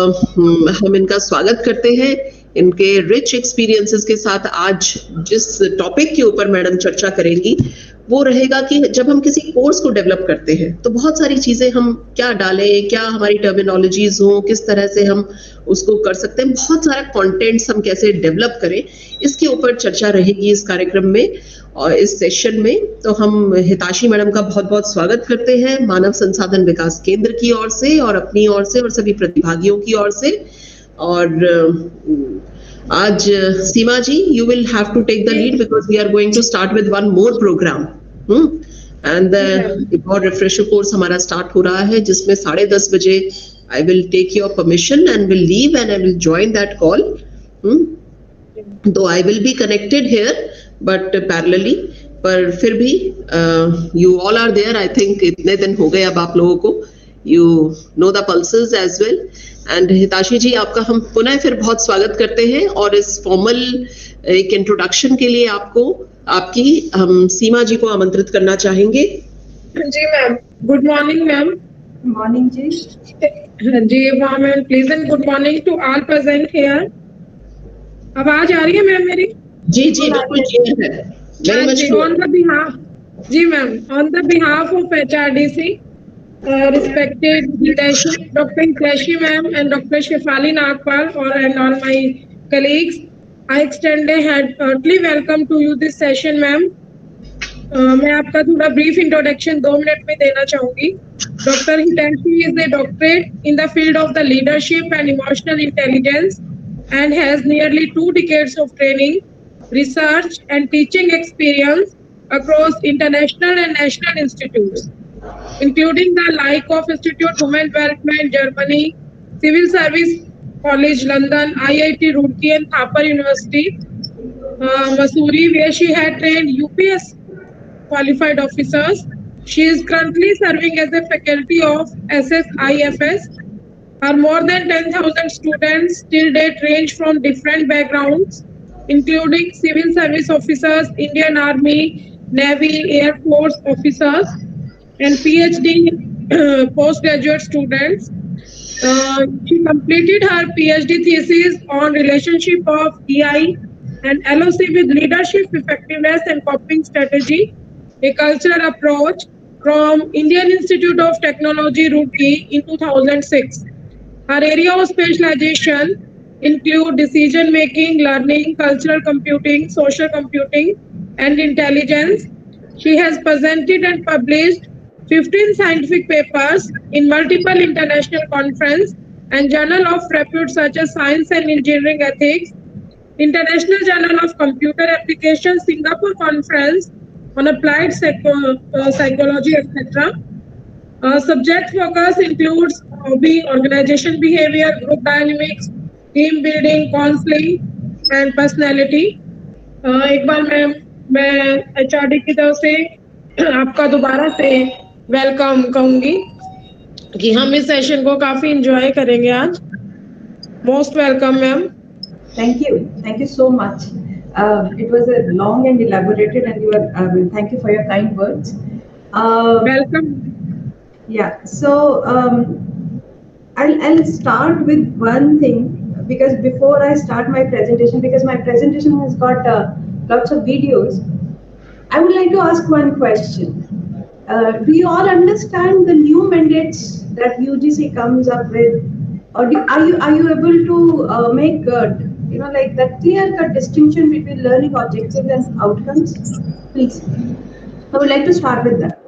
हम इनका स्वागत करते हैं। इनके रिच एक्सपीरियंसेस के साथ आज जिस टॉपिक के ऊपर मैडम चर्चा करेंगी वो रहेगा कि जब हम किसी कोर्स को डेवलप करते हैं तो बहुत सारी चीजें हम क्या डालें, क्या हमारी टर्मिनोलॉजीज हो, किस तरह से हम उसको कर सकते हैं, बहुत सारा कंटेंट्स हम कैसे डेवलप करें, इसके ऊपर चर्चा रहेगी इस कार्यक्रम में और इस सेशन में। तो हम हिताशी मैडम का बहुत बहुत स्वागत करते हैं मानव संसाधन विकास केंद्र की ओर से और अपनी ओर से और सभी प्रतिभागियों की ओर से। और आज Seema ji, you will have to take the lead because we are going to start with one more programme and एक और रिफ्रेशर कोर्स हमारा स्टार्ट हो रहा है जिसमें 10:30 बजे I will take your permission and will leave and I will join that call. Though I will be connected here but parallelly, पर फिर भी you all are there. I think इतने दिन हो गए अब आप लोगों को, you know the pulses as well. And Hitashi ji, आपका हम पुनः फिर बहुत स्वागत करते हैं और इस फॉर्मल एक इंट्रोडक्शन के लिए आपकी हम सीमा जी को आमंत्रित करना चाहेंगे। जी ma'am, good morning ma'am. Morning जी। जी warm and pleasant good morning to all present here. आवाज आ रही है मैम मेरी? जी जी बिल्कुल क्लियर है, very much clear. On the behalf, जी ma'am, on the behalf of HRDC, respected Hitashi, Dr. Hitashi ma'am and Dr. Shefali Nagpal and all my colleagues, I extend a hearty welcome to you this session ma'am. मैं आपका थोड़ा brief introduction 2 minute में देना चाहूंगी। Dr. Hitashi is a doctorate in the field of the leadership and emotional intelligence and has nearly 2 decades of training, research and teaching experience across international and national institutes, including the like of Institute Human Development Germany, Civil Service College London, IIT Roorkee and Thapar University, Missouri, where she had trained UPS qualified officers. She is currently serving as a faculty of SSIFS. Her more than 10,000 students till date range from different backgrounds, including civil service officers, Indian Army, Navy, Air Force officers, and PhD postgraduate students. She completed her PhD thesis on relationship of EI and LOC with leadership effectiveness and coping strategy, a cultural approach from Indian Institute of Technology, Roorkee in 2006. Her area of specialization include decision making, learning, cultural computing, social computing, and intelligence. She has presented and published 15 scientific papers in multiple international conferences and journal of repute such as Science and Engineering Ethics, International Journal of Computer Applications, Singapore Conference on Applied Psychology, etc. Subject focus includes hobby, organization behavior, group dynamics, team building, counseling, and personality. एक बार मैं HRD की तरफ से आपका दोबारा से welcome कहूंगी कि हम इस सेशन को काफी एंजॉय करेंगे आज। Most welcome ma'am. Thank you so much. It was a long and elaborated, and thank you for your kind words. Welcome. Yeah. So I'll start with one thing, because before I start my presentation, because my presentation has got lots of videos, I would like to ask one question. Do you all understand the new mandates that UGC comes up with, or are you able to make like that clear-cut distinction between learning objectives and outcomes? Please, I would like to start with that.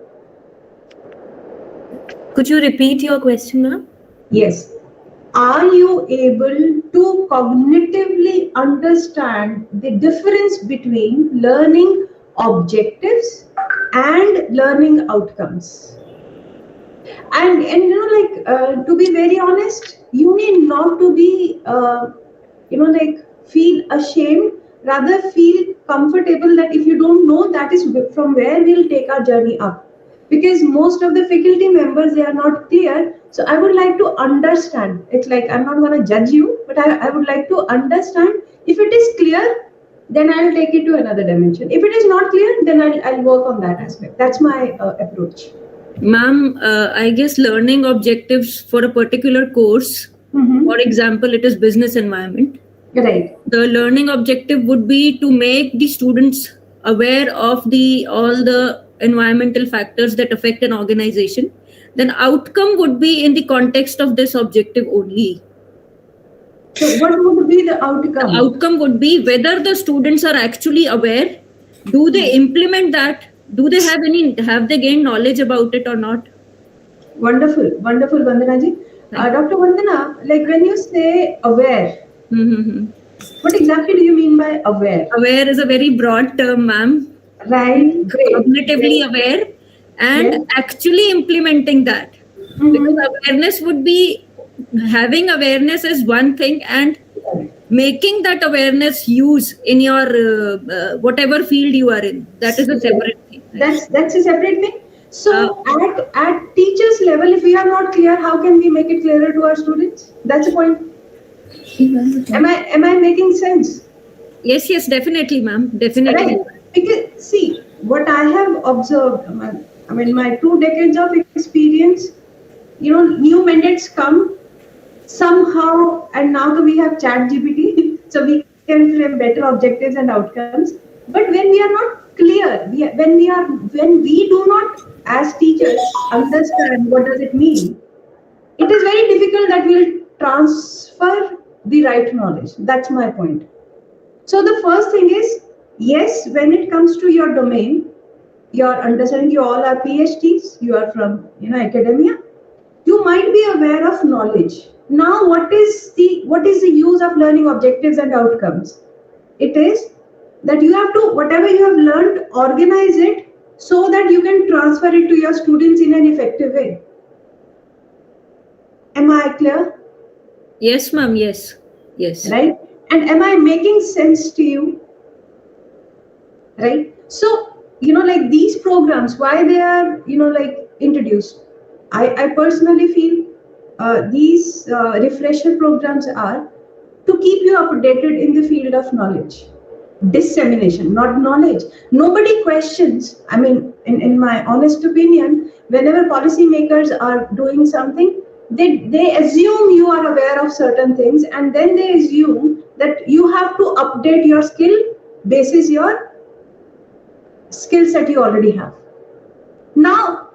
Could you repeat your question, ma'am? Yes. Are you able to cognitively understand the difference between learning objectives and learning outcomes? And to be very honest, you need not to be feel ashamed, rather feel comfortable that if you don't know, that is from where we'll take our journey up, because most of the faculty members, they are not clear. So I would like to understand. It's like, I'm not going to judge you, but I would like to understand. If it is clear, then I'll take it to another dimension. If it is not clear, then I'll work on that aspect. That's my approach. Ma'am, I guess learning objectives for a particular course For example, it is business environment. Right. The learning objective would be to make the students aware of all the environmental factors that affect an organization. Then outcome would be in the context of this objective only. So what would be the outcome? The outcome would be whether the students are actually aware. Do they implement that? Have they gained knowledge about it or not? Wonderful, wonderful, Vandana ji. Dr. Vandana, like when you say aware, what exactly do you mean by aware? Aware is a very broad term, ma'am. Right. Great. Cognitively aware and actually implementing that. Because awareness would be, having awareness is one thing, and making that awareness use in your whatever field you are in, that is a separate thing. That's a separate thing. So at teachers level, if we are not clear, how can we make it clearer to our students? That's the point. Am I making sense? Yes, definitely, ma'am. Definitely. Right. Because see, what I have observed, I mean, my 2 decades of experience, new mandates come somehow, and now we have ChatGPT, so we can frame better objectives and outcomes. But when we are not clear, when we do not, as teachers, understand what does it mean, it is very difficult that we'll transfer the right knowledge. That's my point. So the first thing is, yes, when it comes to your domain, your understanding, you all are PhDs, you are from academia, you might be aware of knowledge. Now, what is the use of learning objectives and outcomes? It is that you have to, whatever you have learned, organize it so that you can transfer it to your students in an effective way. Am I clear? Yes, ma'am. Yes. Right? And am I making sense to you? Right? So, like these programs, why they are, introduced. I personally feel these refresher programs are to keep you updated in the field of knowledge. Dissemination, not knowledge. Nobody questions. I mean, in my honest opinion, whenever policymakers are doing something, they assume you are aware of certain things, and then they assume that you have to update your skill basis your skill set you already have. Now,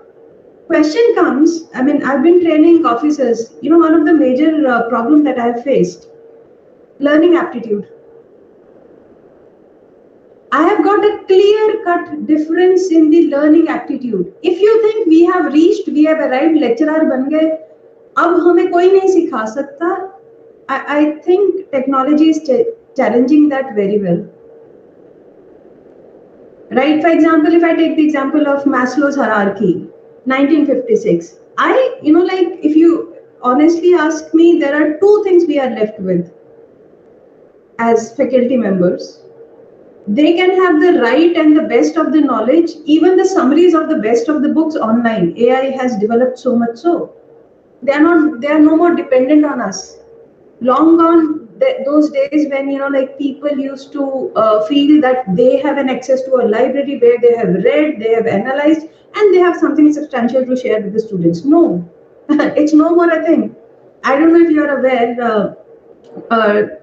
question comes, I mean, I've been training officers, one of the major problems that I have faced, learning aptitude. I have got a clear-cut difference in the learning aptitude. If you think we have arrived, lecturer ban gaye, अब हमें कोई नहीं सिखा सकता, I think technology is challenging that very well. Right? For example, if I take the example of Maslow's hierarchy, 1956, if you honestly ask me, there are 2 things we are left with as faculty members. They can have the right and the best of the knowledge, even the summaries of the best of the books online. AI has developed so much so. They are no more dependent on us. Long gone those days when people used to feel that they have an access to a library where they have read, they have analyzed, and they have something substantial to share with the students. No, it's no more a thing. I don't know if you are aware,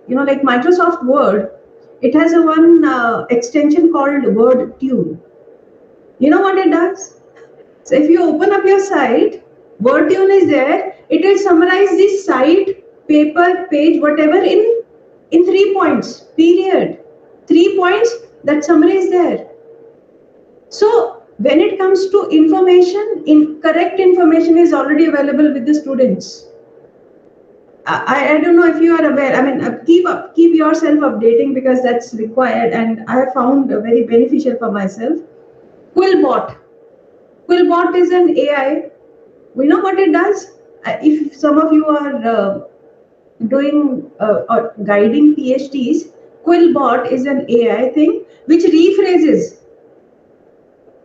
like Microsoft Word, it has a one extension called Word Tune. You know what it does? So if you open up your site, Word Tune is there. It will summarize this site, paper, page, whatever in 3 points, period. 3 points, that summary is there. So when it comes to information, correct information is already available with the students. I don't know if you are aware. I mean, keep yourself updating because that's required, and I have found very beneficial for myself. Quillbot is an AI. We know what it does. If some of you are doing or guiding PhDs, Quillbot is an AI thing which rephrases.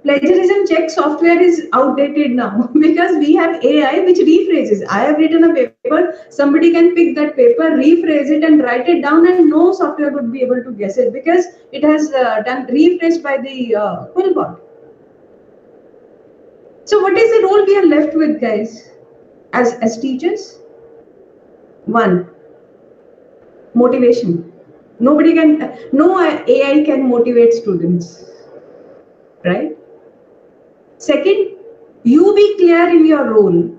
Plagiarism check software is outdated now because we have AI which rephrases. I have written a paper, somebody can pick that paper, rephrase it and write it down, and no software would be able to guess it because it has done rephrased by the Quillbot. So what is the role we are left with, guys, as teachers? One, motivation. No AI can motivate students, right? Second, you be clear in your role.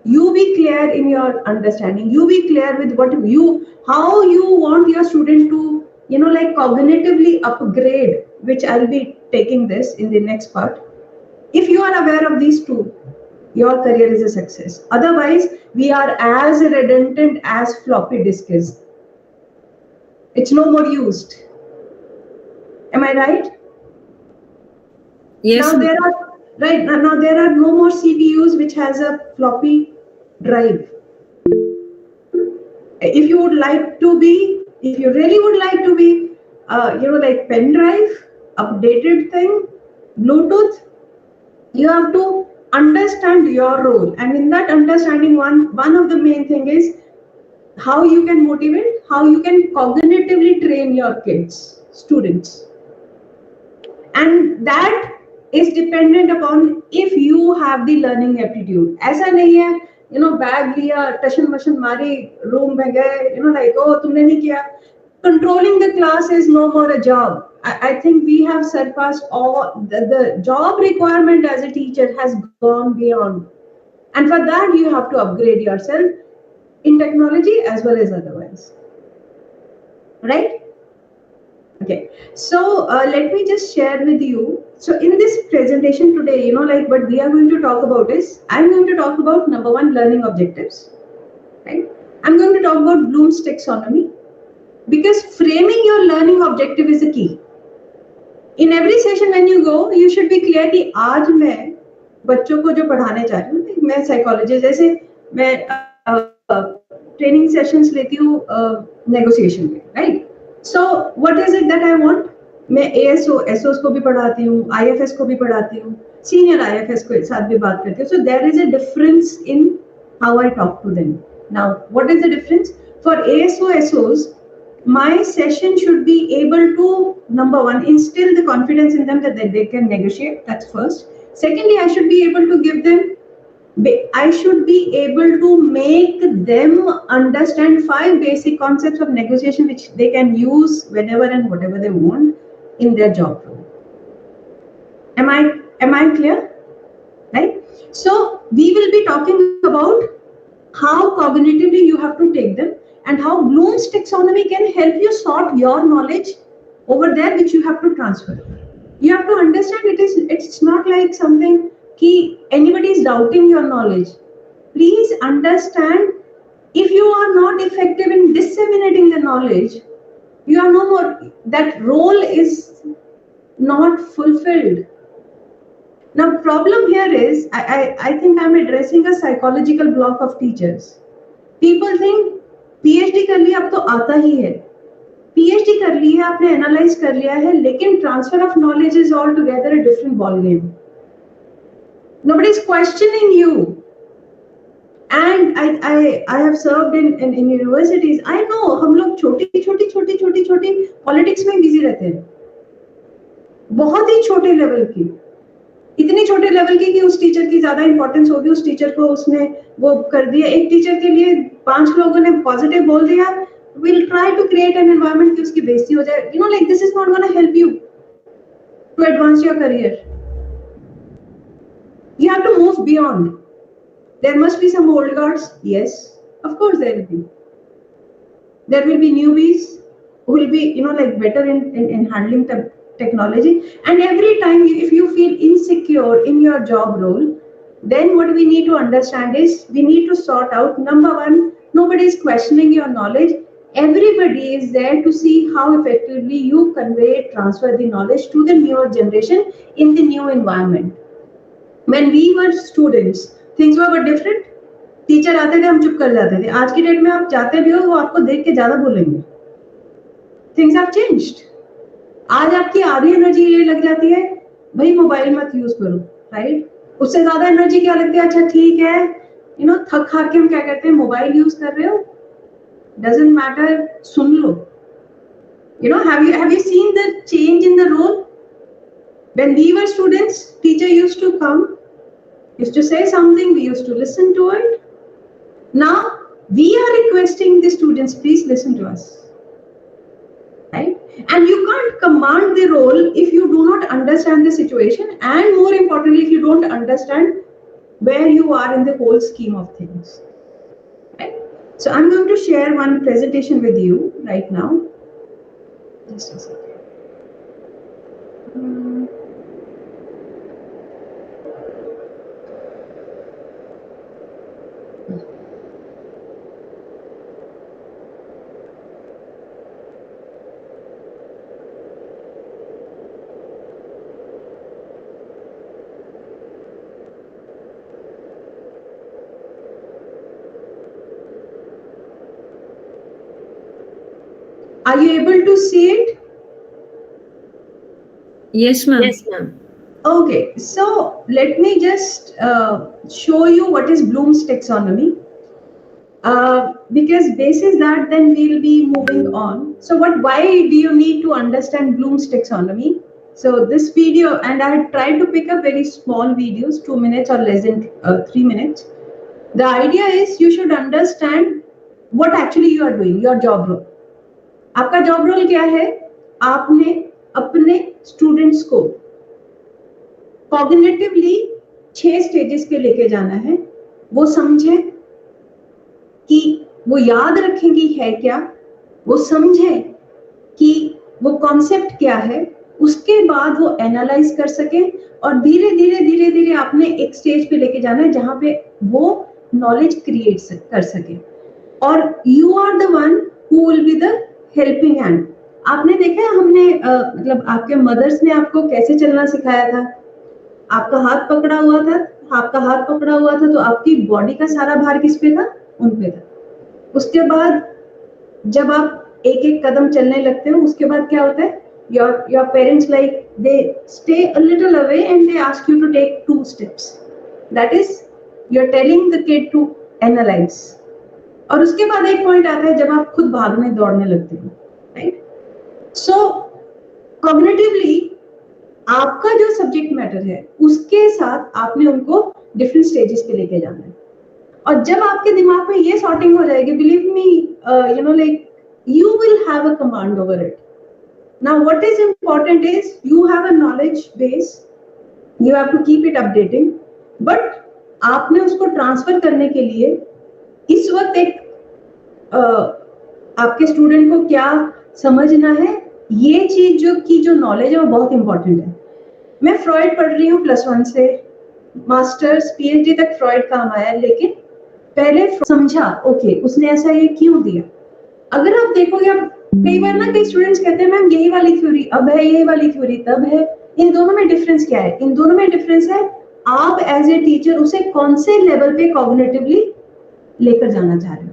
You be clear in your understanding. You be clear with how you want your student to, cognitively upgrade, which I'll be taking this in the next part. If you are aware of these two, your career is a success. Otherwise, we are as redundant as floppy disk is. It's no more used. Am I right? Yes. Now there are no more CPUs which has a floppy drive. If you really would like to be, like pen drive, updated thing, Bluetooth, you have to understand your role. And in that understanding, one of the main thing is how you can motivate, how you can cognitively train your kids, students. And that is dependent upon if you have the learning aptitude. ऐसा नहीं है, bag लिया, टशन मशन मारी, room में गए, like, oh, तुमने नहीं किया. Controlling the class is no more a job. I think we have surpassed all the job requirement as a teacher has gone beyond. And for that, you have to upgrade yourself in technology as well as otherwise. Right? Okay, so let me just share with you. So in this presentation today, what we are going to talk about is, I'm going to talk about number one, learning objectives. Right? I'm going to talk about Bloom's taxonomy, because framing your learning objective is the key. In every session when you go, you should be clear कि आज मैं बच्चों को जो पढ़ाने चाह रही हूँ, मैं साइकोलॉजिस्ट, जैसे मैं ट्रेनिंग सेशंस लेती हूँ नेगोशिएशन में, right? So what is it that I want? मैं ASO, SOs को भी पढ़ाती हूँ, IFS को भी पढ़ाती हूँ, senior IFS के साथ भी बात करती हूँ. So there is a difference in how I talk to them. Now, what is the difference? For ASO, SOs, my session should be able to, number one, instill the confidence in them that they can negotiate. That's first. Secondly, I should be able to give them, I should be able to make them understand 5 basic concepts of negotiation which they can use whenever and whatever they want in their job role. Am I clear? Right? So we will be talking about how cognitively you have to take them and how Bloom's taxonomy can help you sort your knowledge over there which you have to transfer. You have to understand it's not like something anybody is doubting your knowledge. Please understand, if you are not effective in disseminating the knowledge, you are no more, that role is not fulfilled. Now, problem here is, I think I'm addressing a psychological block of teachers. People think PhD कर लिया अब तो आता ही है, PhD कर लिया आपने analyse कर लिया है, लेकिन transfer of knowledge is all together a different ball game. Nobody is questioning you. And I have served in universities. I know हम लोग छोटी पॉलिटिक्स में बिजी रहते हैं, बहुत ही छोटे लेवल की, इतनी छोटे लेवल की कि उस टीचर की ज्यादा इंपॉर्टेंस होगी, उस टीचर को उसने वो कर दिया. एक टीचर के लिए 5 लोगों ने पॉजिटिव बोल दिया, we'll try to create an environment कि उसकी बेइज्जती हो जाए. Like this is not going to help you to advance your career. You have to move beyond. There must be some old guards. Yes, of course there will be. There will be newbies who will be, like better in handling technology. And every time if you feel insecure in your job role, then what we need to understand is we need to sort out, number one, nobody is questioning your knowledge. Everybody is there to see how effectively you convey, transfer the knowledge to the newer generation in the new environment. When we were students, things were different. Teacher आते थे, हम चुप कर जाते थे. आज की date में आप जाते भी हो, वो आपको देख के ज्यादा बोलेंगे. Things have changed. आज आपकी आधी एनर्जी ये लग जाती है, भाई मोबाइल मत यूज करो, राइट? उससे ज्यादा एनर्जी क्या लगती है, अच्छा ठीक है, थक हार के हम क्या करते हैं, मोबाइल यूज कर रहे हो, doesn't matter, soon low. Have you seen the change in the role? When we were students, teacher used to come, used to say something, we used to listen to it. Now we are requesting the students, please listen to us, right? And you can't command the role if you do not understand the situation, and more importantly, if you don't understand where you are in the whole scheme of things, right? So I'm going to share one presentation with you right now. Just a second. Are you able to see it? Yes, ma'am. Yes, ma'am. Okay, so let me just show you what is Bloom's taxonomy. Because basis that, then we'll be moving on. So why do you need to understand Bloom's taxonomy? So this video, and I tried to pick up very small videos, 2 minutes or less than 3 minutes. The idea is you should understand what actually you are doing, your job role. आपका job role क्या है? आपने अपने students को cognitively 6 stages पे लेके जाना है. वो समझे कि वो याद रखेंगी है क्या, वो समझे कि वो कॉन्सेप्ट क्या है, उसके बाद वो एनालाइज कर सके, और धीरे धीरे आपने एक स्टेज पे लेके जाना है जहां पे वो नॉलेज क्रिएट कर सके. और you are the one who will be the helping hand. आपने देखा है हमने मतलब आपके मदर्स ने आपको कैसे चलना सिखाया था? आपका हाथ पकड़ा हुआ था, तो आपकी बॉडी का सारा भार किस पे था? उन पे था. उसके बाद जब आप एक एक कदम चलने लगते हो, उसके बाद क्या होता है? your parents, like, they stay a little away and they ask you to take 2 steps. That is, you're telling the kid to analyze. और उसके बाद एक पॉइंट आता है जब आप खुद भागने दौड़ने लगते हो, राइट? सो कॉग्निटिवली आपका जो सब्जेक्ट मैटर है उसके साथ आपने उनको डिफरेंट स्टेजेस पे लेके जाना है. और जब आपके दिमाग में ये सॉर्टिंग हो जाएगी, believe me, you know, like, you will have a command over it. Now what is important is you have a knowledge base, you have to keep it updating, but आपने उसको ट्रांसफर करने के लिए इस वक्त एक आपके स्टूडेंट को क्या समझना है, ये चीज जो नॉलेज है वो बहुत इंपॉर्टेंट है. मैं फ्रॉइड पढ़ रही हूँ +1 से मास्टर्स PhD तक फ्रॉइड काम आया, लेकिन पहले समझा, ओके उसने ऐसा ये क्यों दिया. अगर आप देखोगे, आप कई बार ना कई स्टूडेंट्स कहते हैं मैम यही वाली थ्योरी अब है, यही वाली थ्योरी तब है. इन दोनों में डिफरेंस क्या है? इन दोनों में डिफरेंस है आप एज ए टीचर उसे कौन से लेवल पे कॉग्निटिवली लेकर जाना चाह रहे हो.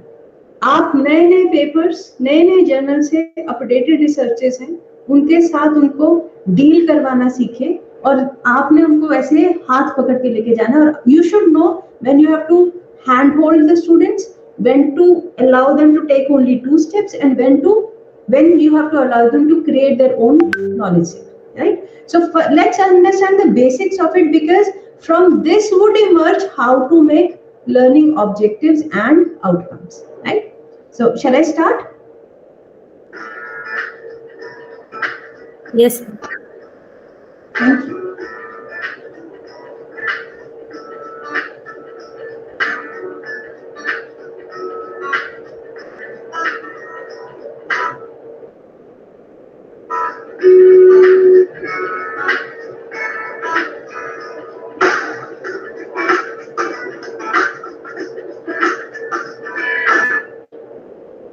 आप नए पेपर्स, नए जर्नल से अपडेटेड रिसर्चेस हैं, उनके साथ उनको डील करवाना सीखे, और आपने उनको ऐसे हाथ पकड़ के लेके जाना. और you should know when you have to hand hold the students, when to allow them to take only 2 steps, and when you have to allow them to create their own knowledge set, right? So let's understand the basics of it, because from this would emerge how to make learning objectives and outcomes, right? So shall I start? Yes. Thank you.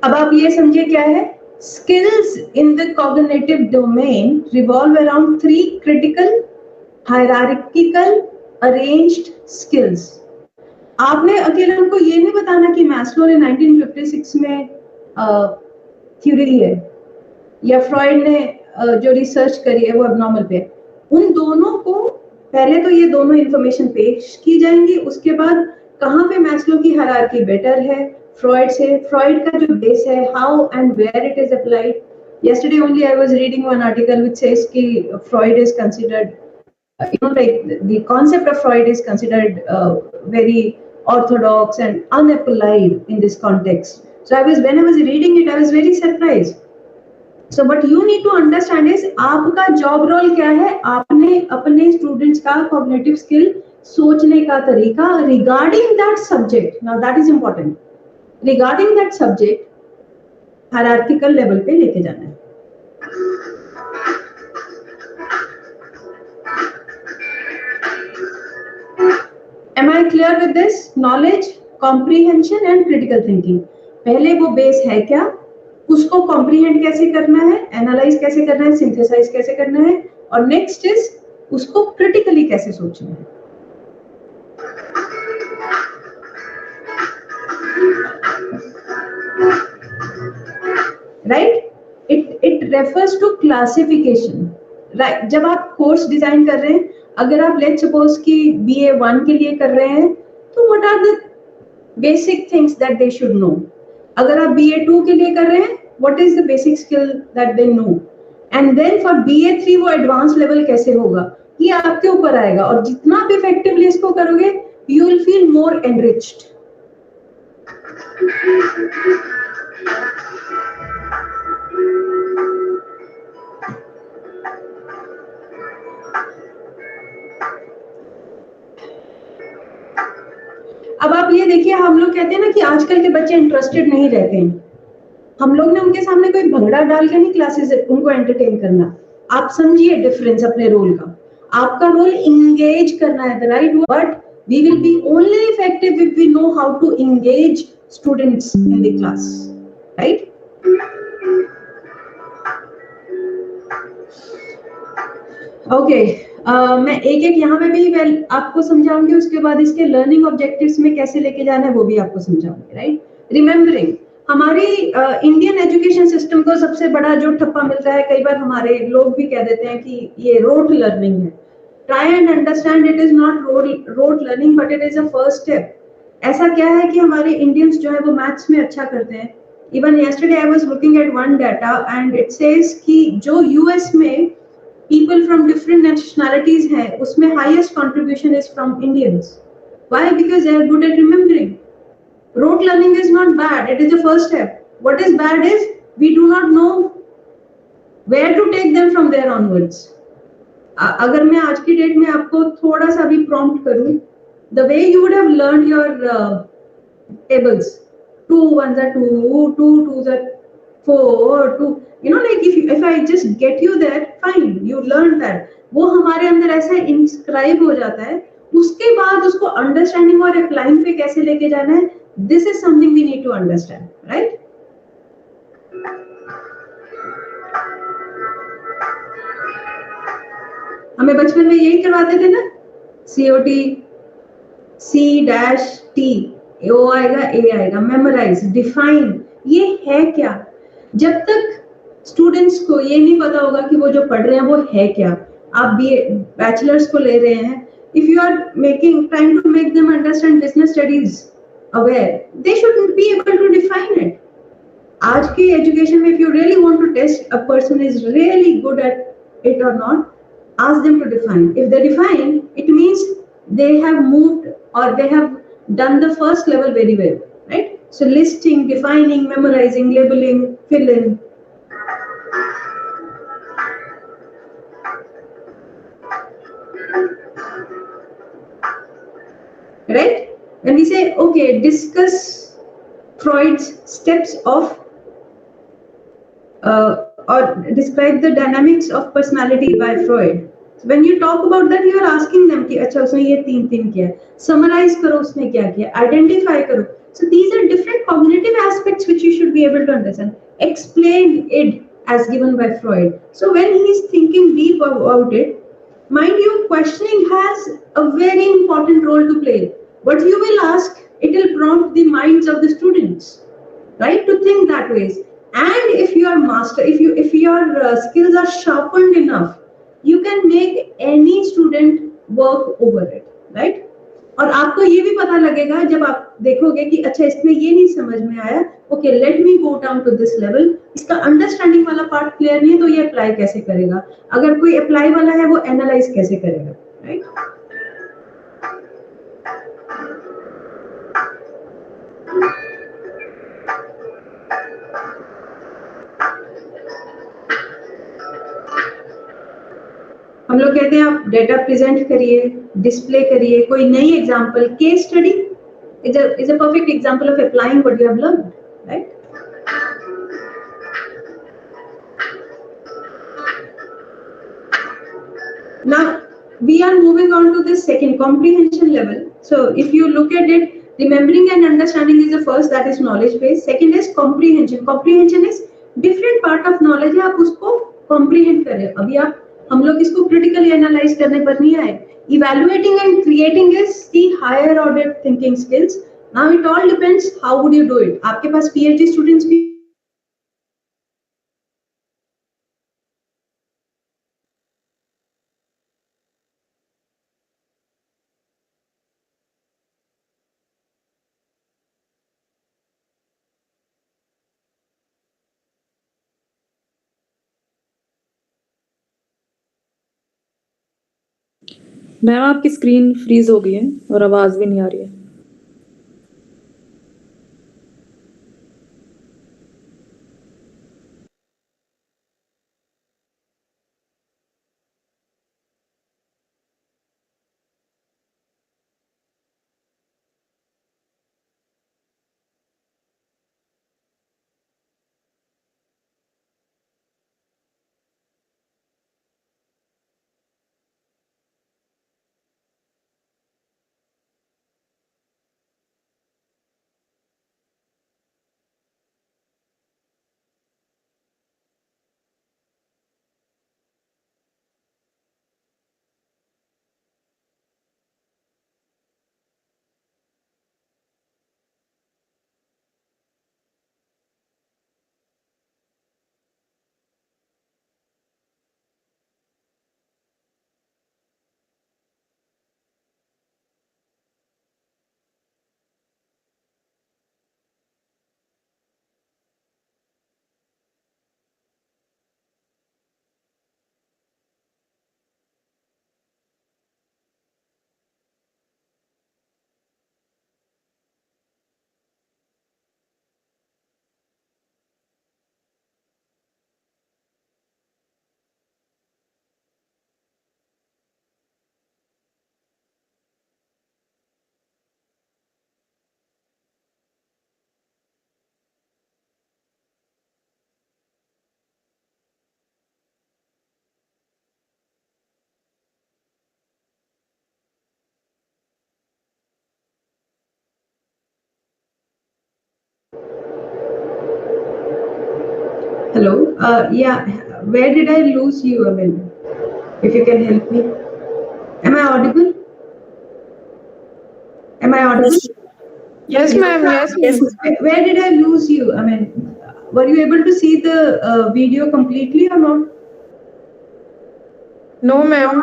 अब आप ये समझिए क्या है. Skills in the cognitive domain revolve around 3 critical hierarchical arranged skills. आपने अकेले उनको ये नहीं बताना कि मैस्लो ने 1956 में थ्योरी दी है या फ्रॉइड ने जो रिसर्च करी है वो एबनॉर्मल पे. उन दोनों को पहले तो ये दोनों इंफॉर्मेशन पेश की जाएंगी, उसके बाद कहाँ पे मैस्लो की हायरार्की बेटर है फ्रॉइड से, फ्रॉइड का जो बेस है, how and where it is applied. yesterday only I was reading one article which says ki Freud is considered, like the concept of Freud is considered very orthodox and unapplied in this context. So when I was reading it, I was very surprised. So what you need to understand is आपका job role क्या है, आपने अपने students का cognitive skill, सोचने का तरीका regarding that subject, now that is important, regarding that subject hierarchical level पे लेके जाना है. Am I clear with this? Knowledge, comprehension and critical thinking. पहले वो बेस है क्या, उसको कॉम्प्रीहेंड कैसे करना है, एनालाइज कैसे करना है, सिंथेसाइज कैसे करना है, और नेक्स्ट इज उसको क्रिटिकली कैसे सोचना है. Right, it refers to classification. Right, जब आप कोर्स डिजाइन कर रहे हैं, अगर आप लेट्स सपोज कि BA1 के लिए कर रहे हैं, तो what are the basic things that they should know. अगर आप BA2 के लिए कर रहे हैं, what is the basic skill that they know, and then for BA3 वो एडवांस लेवल कैसे होगा, ये आपके ऊपर आएगा. और जितना आप इफेक्टिवली इसको करोगे, you will feel more enriched. अब आप ये देखिए, हम लोग कहते हैं ना कि आजकल के बच्चे इंटरेस्टेड नहीं रहते हैं. हम लोग ने उनके सामने कोई भंगड़ा डाल के नहीं क्लासेस उनको एंटरटेन करना. आप समझिए डिफरेंस अपने रोल का. आपका रोल इंगेज करना है, the right word. But we will be only effective if we know how to engage students in the class, right. Okay, मैं एक एक यहाँ पे भी आपको समझाऊंगी, उसके बाद इसके लर्निंग ऑब्जेक्टिव्स में कैसे लेके जाना है वो भी आपको समझाऊंगी. राइट, रिमेम्बरिंग, हमारी इंडियन एजुकेशन सिस्टम को सबसे बड़ा जो ठप्पा मिलता है, कई बार हमारे लोग भी कह देते हैं कि ये रोट लर्निंग है. Try and understand, it is not rote learning but it is a first step. ऐसा क्या है कि हमारे इंडियंस जो है वो मैथ्स में अच्छा करते हैं. Even yesterday I was looking at one data and it says कि जो यूएस में people from different nationalities हैं, उसमें highest contribution is from Indians. Why? Because they are good at remembering. Rote learning is not bad, it is the first step. What is bad is we do not know where to take them from there onwards. अगर मैं आज की date में आपको थोड़ा सा भी prompt करूं, the way you would have learned your tables, 2 1s are 2, 2 2s are 4, 2, you know, like if I just get you there, fine, you learned that. वो हमारे अंदर ऐसा इंस्क्राइब हो जाता है. उसके बाद उसको अंडरस्टैंडिंग और अप्लाइंग पे कैसे लेके जाना है, this is something we need to understand. Right, हमें बचपन में यही करवाते थे ना, COT, C-T, O आएगा, A आएगा, मेमोराइज, डिफाइन. ये है क्या? जब तक स्टूडेंट्स को ये नहीं पता होगा कि वो जो पढ़ रहे हैं वो है क्या. आप बैचलर्स को ले रहे हैं, if you are trying to make them understand business studies aware, they shouldn't be able to define it. आज की एजुकेशन में if you really want to test a person is really good at it or not, ask them to define. If they define, it means they have moved or they have done the first level very well, right? So listing, defining, memorizing, labeling, fill in. Right? When we say, okay, discuss Freud's steps of or describe the dynamics of personality by Freud. So when you talk about that, you are asking them कि अच्छा उसने ये तीन किया, summarize करो उसने क्या किया, identify करो. So these are different cognitive aspects which you should be able to understand. Explain it as given by Freud. So when he is thinking deep about it, mind you, questioning has a very important role to play. What you will ask, it will prompt the minds of the students, right, to think that way. And if you are master, if your skills are sharpened enough, you can make any student work over it, right? और आपको ये भी पता लगेगा जब आप देखोगे कि अच्छा इसमें ये नहीं समझ में आया, okay let me go down to this level. इसका अंडरस्टैंडिंग वाला पार्ट क्लियर नहीं है तो ये अप्लाई कैसे करेगा, अगर कोई अप्लाई वाला है वो एनालाइज कैसे करेगा, राइट? हम लोग कहते हैं आप डेटा प्रेजेंट करिए, डिस्प्ले करिए, कोई नई example, case study is a perfect example of applying what you have learned, right? Now we are moving on to the second comprehension level. So if you look at it, remembering and understanding is the first, that is knowledge base. Second is comprehension. Comprehension is different part of knowledge है, आप उसको comprehend करें. अभी आप हम लोग इसको critically analyze करने पर नहीं आए. Evaluating and creating is the higher order thinking skills. Now it all depends how would you do it. आपके पास PhD students भी मैम आपकी स्क्रीन फ्रीज हो गई है और आवाज भी नहीं आ रही है. Hello. Yeah. Where did I lose you? I mean, if you can help me. Am I audible? Am I audible? Yes, ma'am. Yes, ma'am. Where did I lose you? I mean, were you able to see the video completely or not? No, ma'am.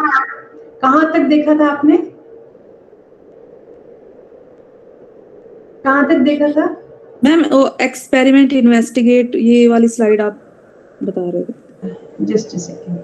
कहाँ तक देखा था आपने? कहाँ तक देखा था? Ma'am वो एक्सपेरिमेंट इन्वेस्टिगेट ये वाली स्लाइड आप बता रहे थे. Just a second.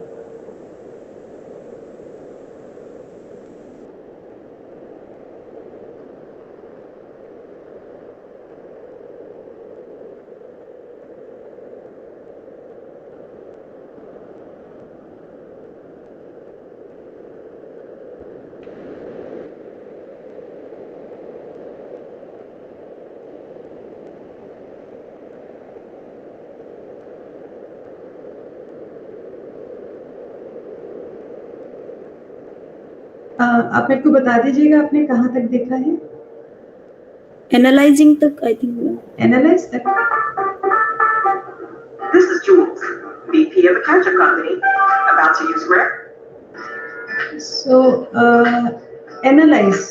आप मेरे को बता दीजिएगा आपने कहाँ तक देखा है? एनालाइजिंग तक आई थिंक. एनालाइज तक. This is Jules, VP of the ketchup company, about to use where? So, analyze.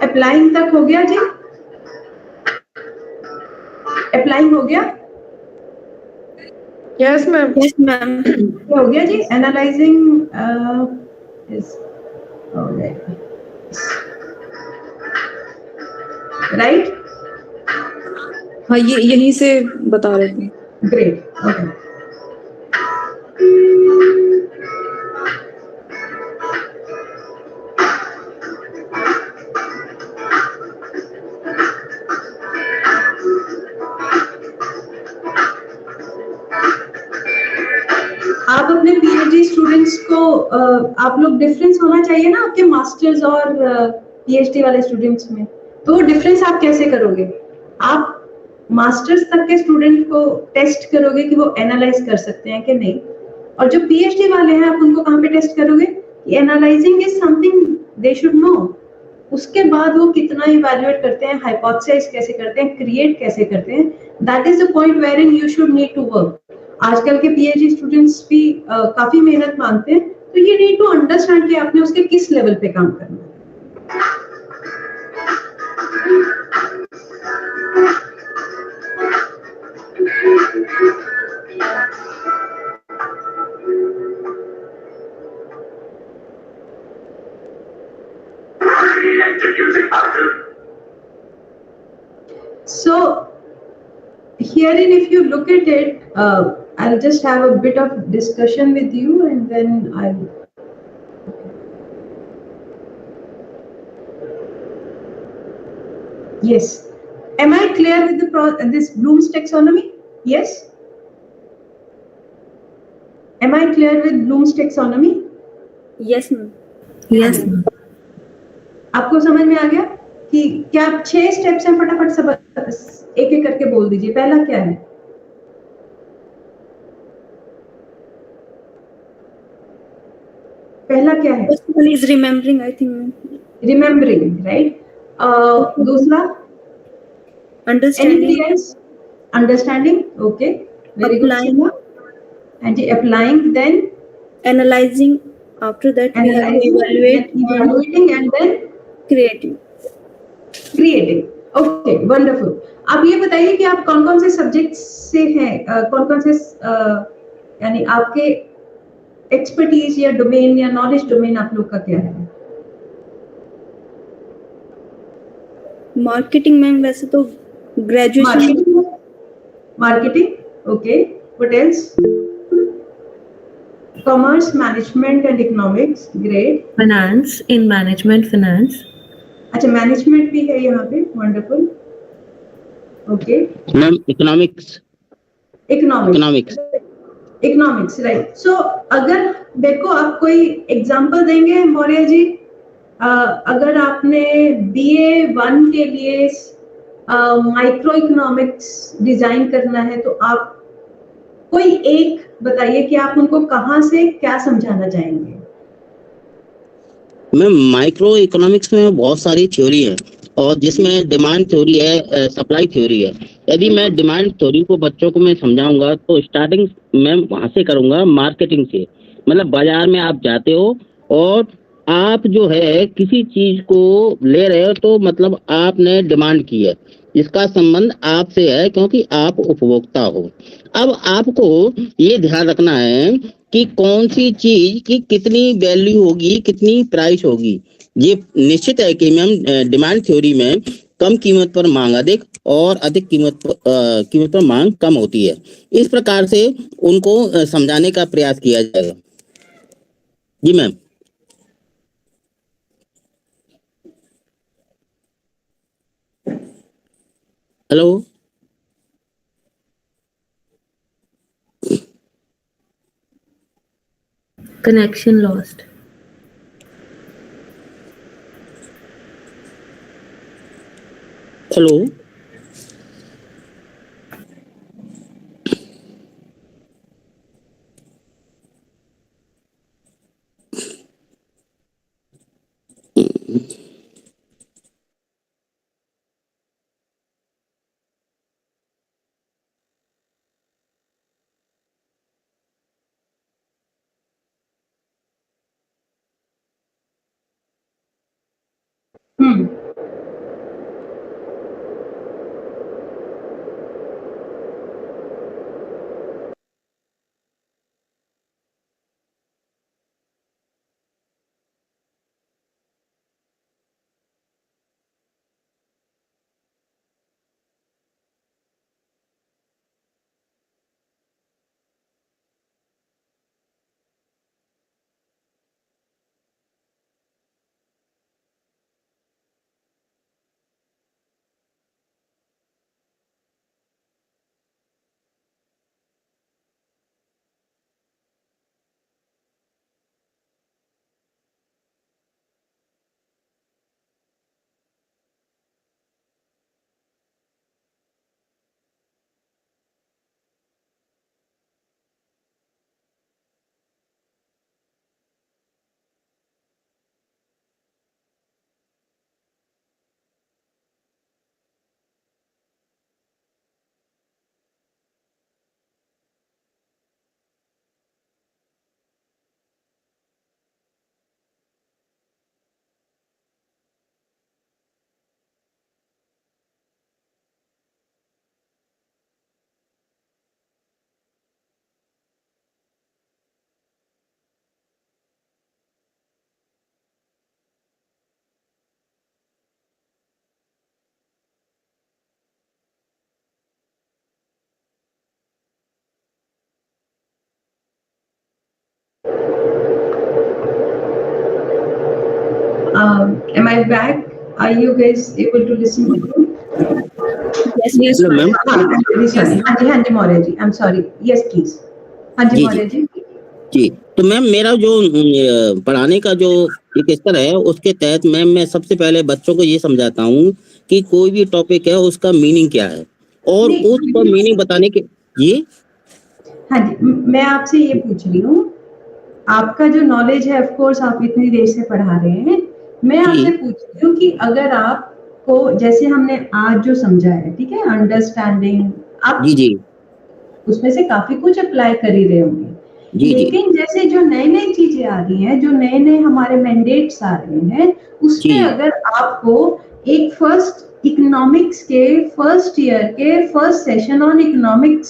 Applying तक हो गया जी? Applying हो गया? Yes, ma'am. Yes, ma'am. हो गया जी? Analyzing is alright. Right? हाँ ये यहीं से बता रहे थे. Great. Okay. तो आप लोग डिफरेंस होना चाहिए ना आपके मास्टर्स और पीएचडी वाले स्टूडेंट्स में, तो वो डिफरेंस आप कैसे करोगे? आप मास्टर्स तक के स्टूडेंट को टेस्ट करोगे कि वो एनालाइज कर सकते हैं कि नहीं, और जो पीएचडी वाले हैं आप उनको कहाँ पे टेस्ट करोगे कि analysing is something they should no. उसके बाद वो कितना इवैल्यूएट करते हैं, हाइपोथेसाइज कैसे करते हैं, क्रिएट कैसे करते हैं, that is the point where in you should need to work. आजकल के पीएचडी स्टूडेंट्स भी काफी मेहनत मांगते हैं, तो ये नीड टू अंडरस्टैंड कि आपने उसके किस लेवल पे काम करना है। So herein, if you look at it, I'll just have a bit of discussion with you, and then I'll. Yes. Am I clear with this Bloom's taxonomy? Yes. Am I clear with Bloom's taxonomy? Yes, ma'am. Yes, ma'am. आपको समझ में आ गया कि क्या 6 steps हैं, फटाफट सब एक एक करके बोल दीजिए। पहला क्या है? पहला क्या है? First one is remembering, I think. Remembering, right? दूसरा? Understanding. Anything else? Understanding, okay. Very Applying. good. And applying, then Analyzing. After that, we have to evaluate. evaluating, and then Creating. Creating. Okay, wonderful. आप ये बताइए कि आप कौन कौन से subject से हैं, कौन कौन से यानी आपके एक्सपर्टीज या डोमेन या नॉलेज डोमेन आप लोग का क्या है? मार्केटिंग मैम, वैसे तो graduation. Marketing, okay. What else? Commerce, management and economics, great. Finance, in management finance. अच्छा, मैनेजमेंट भी है यहाँ पे, wonderful, okay. Ma'am economics, right. So अगर मेरे को आप कोई एग्जांपल देंगे मौर्य जी, अगर आपने बीए 1 के लिए माइक्रो इकोनॉमिक्स डिजाइन करना है, तो आप कोई एक बताइए कि आप उनको कहाँ से क्या समझाना चाहेंगे? मैम माइक्रो इकोनॉमिक्स में बहुत सारी थ्योरी है, और जिसमें डिमांड थ्योरी है, सप्लाई थ्योरी है। यदि मैं डिमांड थ्योरी को बच्चों को मैं समझाऊंगा तो स्टार्टिंग मैं वहां से करूंगा, मार्केटिंग से। मतलब बाजार में आप जाते हो और आप जो है किसी चीज को ले रहे हो, तो मतलब आपने डिमांड की है, इसका संबंध आपसे है क्योंकि आप उपभोक्ता हो। अब आपको ये ध्यान रखना है कि कौन सी चीज की कितनी वैल्यू होगी, कितनी प्राइस होगी। ये निश्चित है कि मैम डिमांड थ्योरी में कम कीमत पर मांग अधिक और अधिक कीमत पर मांग कम होती है। इस प्रकार से उनको समझाने का प्रयास किया जाएगा। जी ma'am. Hello, Connection lost. Hello. Am I back? Are you guys able to listen to me? Yes, ma'am. हाँ जी Maurya ji, I'm sorry. Yes, please. हाँ जी मौर्य जी. जी, तो मैम मेरा जो पढ़ाने का जो एक स्तर है उसके तहत मैम मैं सबसे पहले बच्चों को ये समझाता हूँ कि कोई भी टॉपिक है उसका मीनिंग क्या है और उसको मीनिंग बताने के ये. हाँ जी, मैं आपसे ये पूछ रही हूँ, आपका जो नॉलेज है, ऑफ कोर्स आप इतनी देर से पढ़ा रहे हैं, मैं आपसे पूछ रही हूँ कि अगर आपको जैसे हमने आज जो समझा है, ठीक है, अंडरस्टैंडिंग, आप जी उसमें से काफी कुछ अप्लाई कर ही रहे होंगे, लेकिन जैसे जो नई नई चीजें आ रही हैं, जो नए नए हमारे मैंडेट्स आ रहे हैं, उसमें अगर आपको एक फर्स्ट इकोनॉमिक्स के फर्स्ट ईयर के first session on economics,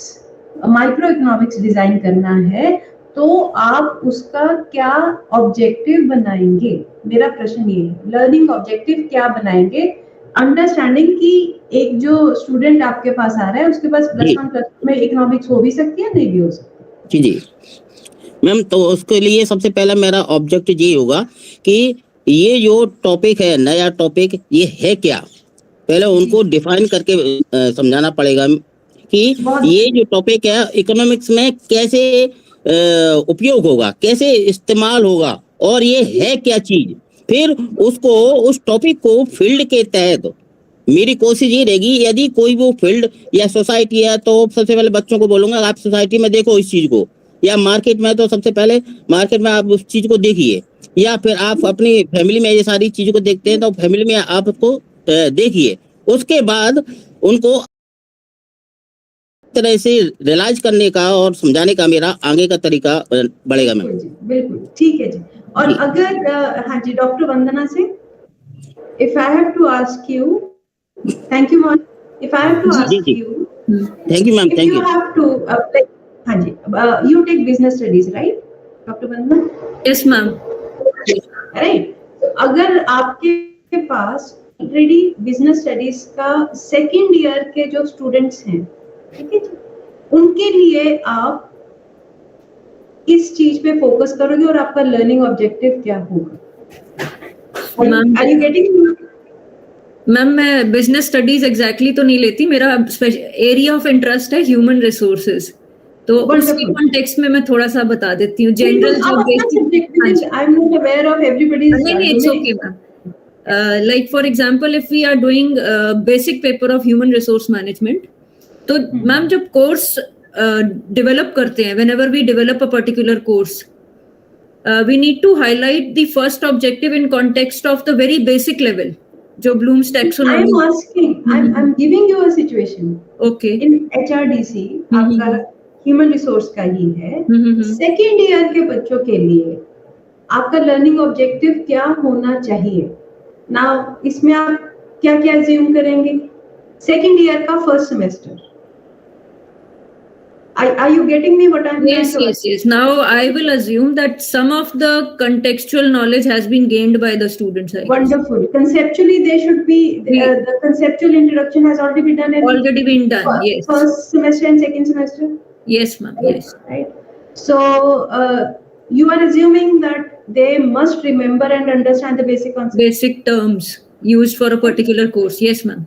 micro economics design करना है, तो आप उसका क्या ऑब्जेक्टिव बनाएंगे? मेरा प्रश्न ये है, लर्निंग ऑब्जेक्टिव क्या बनाएंगे? अंडरस्टैंडिंग की एक जो स्टूडेंट आपके पास आ रहा है उसके पास प्लस 1 प्लस 2 में इकोनॉमिक्स हो भी सकती है, नहीं भी हो सकती? जी मैम, तो उसके लिए सबसे पहला मेरा ऑब्जेक्टिव ये होगा कि ये जो टॉपिक है, नया टॉपिक, ये है क्या, पहले उनको डिफाइन करके समझाना पड़ेगा कि ये जो टॉपिक है इकोनॉमिक्स में कैसे उपयोग होगा, कैसे इस्तेमाल होगा और ये है क्या चीज। फिर उसको उस टॉपिक को फील्ड के तहत मेरी कोशिश ये रहेगी, यदि कोई वो फील्ड या सोसाइटी है तो सबसे पहले बच्चों को बोलूंगा आप सोसाइटी में देखो इस चीज को, या मार्केट में तो सबसे पहले मार्केट में आप उस चीज को देखिए, या फिर आप अपनी फैमिली में ये सारी चीजों को देखते हैं तो फैमिली में आप उसको देखिए। उसके बाद उनको तरह से रियलाइज करने का और समझाने का मेरा आगे का तरीका बढ़ेगा। मैम बिल्कुल ठीक है जी। और अगर हाँ जी doctor Vandana Singh, if I have to ask you, thank you ma'am, if I have to ask you, thank you ma'am, thank you. Have to हाँ जी, you take business studies right doctor Vandana? Yes ma'am. Right, अगर आपके पास already business studies का second year के जो students हैं, ठीक है, उनके लिए आप किस चीज पे फोकस करोगे और आपका लर्निंग ऑब्जेक्टिव क्या होगा? Are you getting me? Ma'am मैं बिजनेस स्टडीज एग्जैक्टली तो नहीं लेती, मेरा एरिया ऑफ इंटरेस्ट है ह्यूमन रिसोर्सेज, तो उसके कॉन्टेक्स्ट में मैं थोड़ा सा बता देती हूँ। जनरल जो basic, I am not aware of everybody, नहीं it's okay ma'am. like for example if we are doing basic paper of human resource management, तो मैम जब कोर्स डेवलप करते हैं, whenever we develop a particular course, we need to highlight the first objective in context of the very basic level, जो Bloom's taxonomy. I am asking, I'm giving you a situation. Okay. In HRDC आपका human resource का ही है, second year के बच्चों के लिए आपका learning objective क्या होना चाहिए? Now इसमें आप क्या क्या assume करेंगे? Second year का first semester. Are you getting me what I'm saying? Yes. Now I will assume that some of the contextual knowledge has been gained by the students. Wonderful. Conceptually, they should be the conceptual introduction has already been done. Already been done. Yes. First semester and second semester. Yes, ma'am. Yes. Right. So you are assuming that they must remember and understand the basic concepts. Basic terms used for a particular course. Yes, ma'am.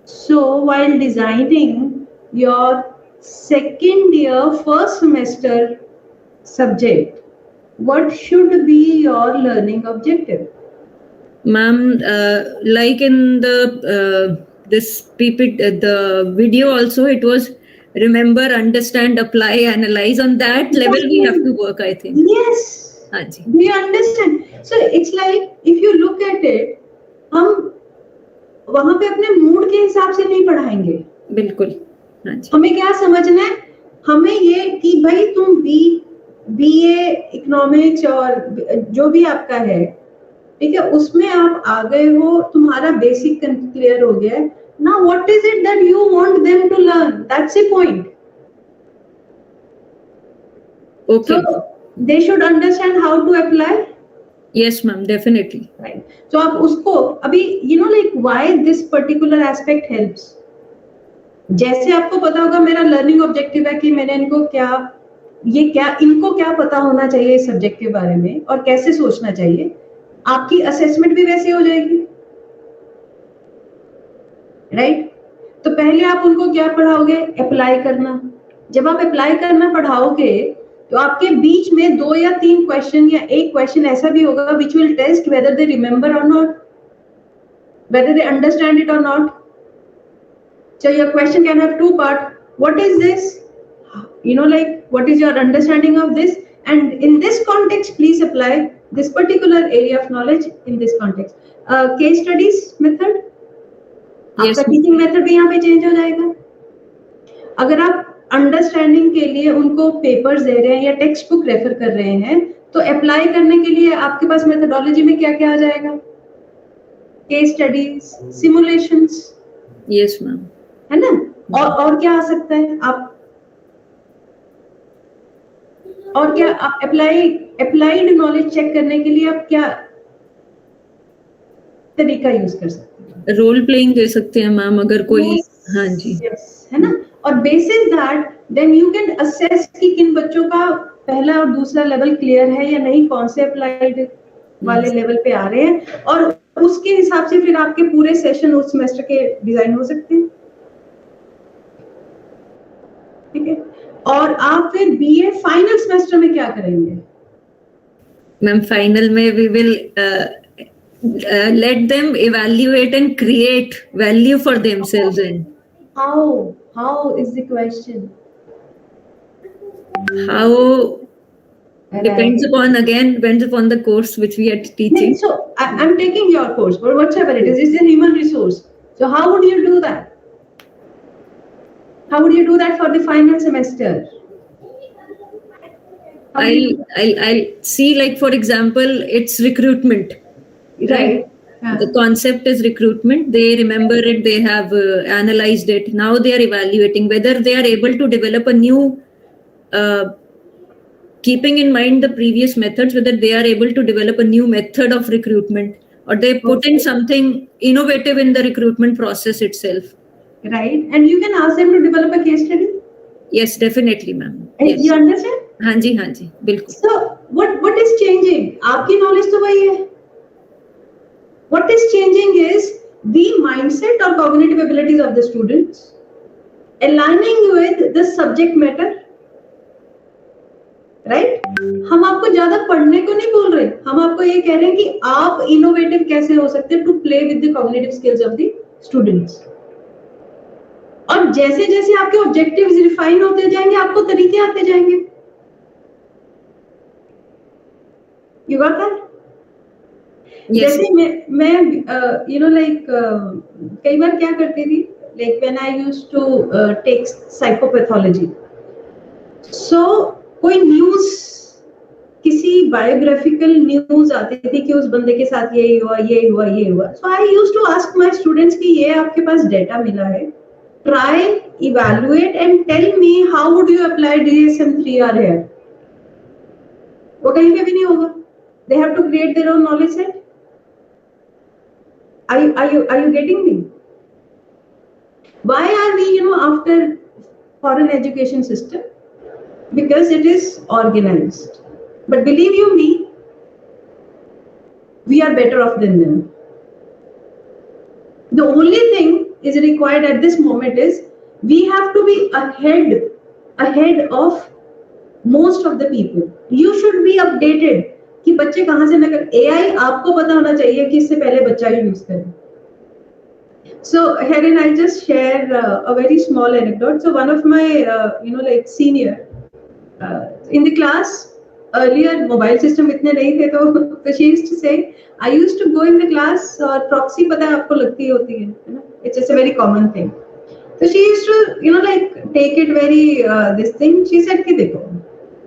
So while designing your second year first semester subject, what should be your learning objective? Ma'am, like in the this PPT, the video also, it was remember, understand, apply, analyze. On that level we have to work, I think. Yes. Anji. Do you understand? So it's like if you look at it, हम वहां पे अपने mood के हिसाब से नहीं पढ़ाएंगे। बिल्कुल। हमें क्या समझना है, हमें ये कि भाई तुम बीए इकोनॉमिक्स और जो भी आपका है, ठीक है, उसमें आप आ गए हो, तुम्हारा बेसिक क्लियर हो गया है। Now what is it that you want them to learn? That's the point. Okay. So they should understand how to apply. Yes, ma'am, definitely. Right. So आप उसको अभी like why this particular aspect helps. जैसे आपको पता होगा मेरा learning objective है कि मैंने इनको इनको क्या पता होना चाहिए इस सब्जेक्ट के बारे में और कैसे सोचना चाहिए, आपकी असेसमेंट भी वैसे हो जाएगी, राइट? तो पहले आप उनको क्या पढ़ाओगे? अप्लाई करना। जब आप अप्लाई करना पढ़ाओगे तो आपके बीच में 2 या 3 क्वेश्चन या एक क्वेश्चन ऐसा भी होगा which will test whether they remember or not, whether they understand it or not. So your question can have 2 parts. What is this? Like what is your understanding of this? And in this context, please apply this particular area of knowledge in this context. Case studies method. आपका teaching method भी यहाँ पे change हो जाएगा। अगर आप understanding के लिए उनको पेपर्स दे रहे हैं या टेक्स्ट बुक रेफर कर रहे हैं, तो अप्लाई करने के लिए आपके पास मेथोडोलॉजी में क्या क्या आ जाएगा? Case studies, simulations, yes ma'am, है ना? और क्या आ सकता है? आप और क्या आप अप्लाइड नॉलेज चेक करने के लिए आप क्या तरीका यूज कर सकते हैं? रोल प्लेइंग दे सकते हैं मैम, अगर कोई हाँ जी, है ना? और basis that then you can assess कि किन बच्चों का पहला और दूसरा लेवल क्लियर है या नहीं, कौन से अप्लाइड वाले लेवल पे आ रहे हैं, और उसके हिसाब से फिर आपके पूरे सेशन उस सेमेस्टर के डिजाइन हो सकते हैं। ठीक है? और आप फिर बीए फाइनल सेमेस्टर में क्या करेंगे? मैम फाइनल में we will let them evaluate and create value for themselves. And how is the question? How depends upon the course which we are teaching. So I'm taking your course, but whatever it is, it's a human resource. So how would you do that? How would you do that for the final semester? I'll see, like for example, it's recruitment. Right. The concept is recruitment. They remember it. They have analyzed it. Now they are evaluating whether they are able to develop a new, keeping in mind the previous methods, whether they are able to develop a new method of recruitment, or they put in something innovative in the recruitment process itself. Right. And you can ask them to develop a case study. Yes, definitely, ma'am. Yes. You understand? हाँ जी, बिल्कुल. So what is changing? आपकी knowledge तो वही है. What is changing is the mindset or cognitive abilities of the students, aligning with the subject matter, right? हम आपको ज्यादा पढ़ने को नहीं बोल रहे, हम आपको ये कह रहे हैं कि आप इनोवेटिव कैसे हो सकते हैं to play with the cognitive skills of the students. और जैसे जैसे आपके ऑब्जेक्टिव्स रिफाइन होते जाएंगे, आपको तरीके आते जाएंगे. You got that? Yes. जैसे मैं कई बार क्या करती थी, like when I used to take psychopathology, so कोई न्यूज, किसी बायोग्राफिकल न्यूज आती थी कि उस बंदे के साथ ये हुआ, so I used to ask my students कि ये आपके पास डेटा मिला है, try, evaluate and tell me how would you apply DSM-3R here. वो कहीं पे भी नहीं होगा. They have to create their own knowledge set. Are you getting me? Why are we, after foreign education system? Because it is organized. But believe you me, we are better off than them. The only thing is required at this moment is we have to be ahead of most of the people. You should be updated. कि बच्चे कहां से नकल, AI आपको पता होना चाहिए कि इससे पहले बच्चा यूज करे. So herein I'll just share a very small anecdote. So one of my senior in the class, earlier mobile system इतने नहीं थे, तो she used to say I used to go in the class और proxy पता है आपको लगती होती है ना, it's just a very common thing. So she used to take it very this thing. She said कि देखो,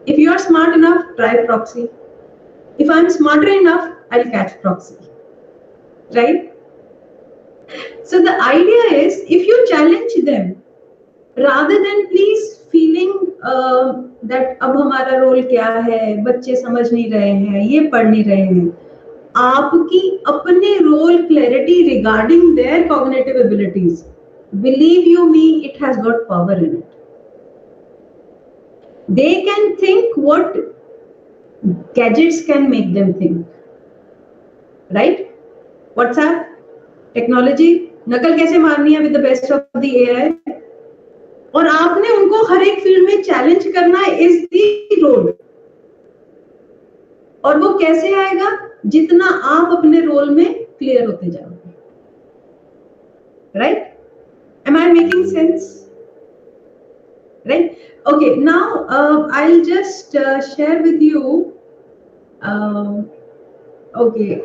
if you are smart enough, try proxy. If I'm smarter enough, I'll catch proxy, right? So the idea is, if you challenge them, rather than please feeling that अब हमारा role क्या है, बच्चे समझ नहीं रहे हैं, ये पढ़ नहीं रहे हैं, आपकी अपने role clarity regarding their cognitive abilities, believe you me, it has got power in it. They can think what gadgets can make them think. right? WhatsApp, technology, नकल कैसे मारनी है with the best of the AI, और आपने उनको हर एक field में challenge करना is the रोल. और वो कैसे आएगा? जितना आप अपने रोल में क्लियर होते जाओगे, right? Am I making sense? Right? Okay, now I'll just share with you. Okay,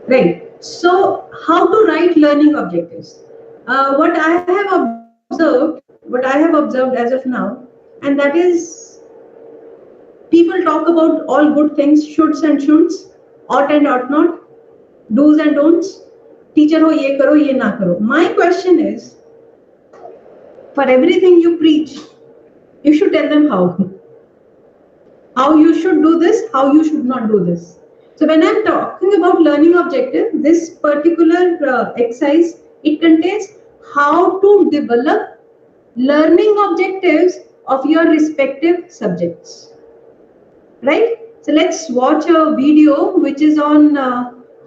right. So, how to write learning objectives? What I have observed as of now, and that is, people talk about all good things, shoulds and shouldn't, ought and ought not, do's and don'ts. Teacher ho ye karo, ye na karo. My question is, for everything you preach, you should tell them how you should do this, how you should not do this. So when I'm talking about learning objective, this particular exercise, it contains how to develop learning objectives of your respective subjects, right? So let's watch a video which is on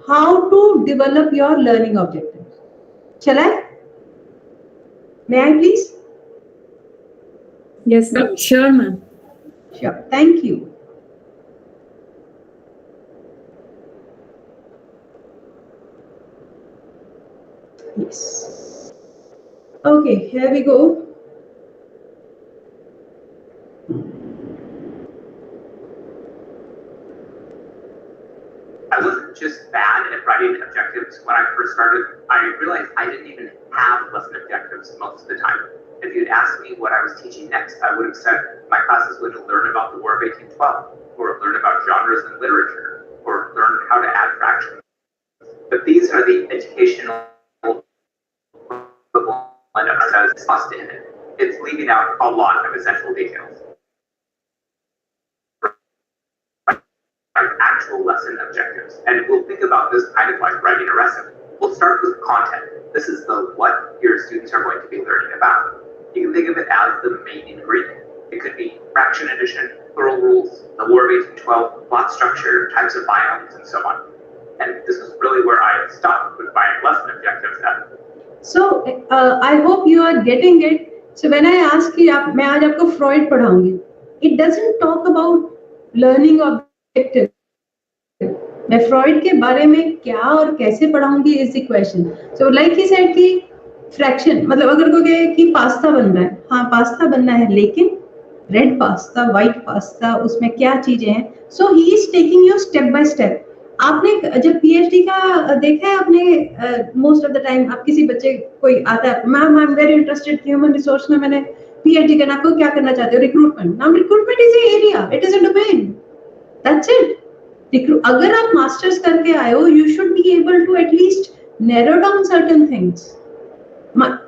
how to develop your learning objectives. Shall I? May I please? Yes, ma'am. Sure, ma'am. Sure. Thank you. Yes. Okay, here we go. I wasn't just bad at writing objectives when I first started. I realized I didn't even have lesson objectives most of the time. If you'd asked me what I was teaching next, I would have said my class is going to learn about the War of 1812, or learn about genres in literature, or learn how to add fractions. But these are the educational episodes lost in it. It's leaving out a lot of essential details. Actual lesson objectives, and we'll think about this kind of like writing a recipe. We'll start with content. This is the what your students are going to be learning about. You can think of it as the main ingredient. It could be fraction addition, plural rules, the War of 1812, plot structure, types of biomes, and so on. And this is really where I stopped with my lesson objectives then. So I hope you are getting it. So when I ask you, मैं आज आपको Freud पढ़ाऊंगी. It doesn't talk about learning objectives. मैं Freud के बारे में क्या और कैसे पढ़ाऊंगी is the question. So like he said कि फ्रैक्शन, मतलब अगर कोई कहे कि पास्ता बनना है, हाँ पास्ता बनना है, लेकिन रेड पास्ता, व्हाइट पास्ता, उसमें क्या चीजें हैं. So he is taking you step by step. आपने जब पीएचडी का देखा है, आपने मोस्ट ऑफ द टाइम आप किसी बच्चे कोई आता है, ma'am I am very interested human resource में मैंने पीएचडी करना, आपको क्या करना चाहते हो? Recruitment. Now recruitment is a area, it is a domain, that's it. अगर आप मास्टर्स करके आए हो, you should be able to at least narrow down certain things.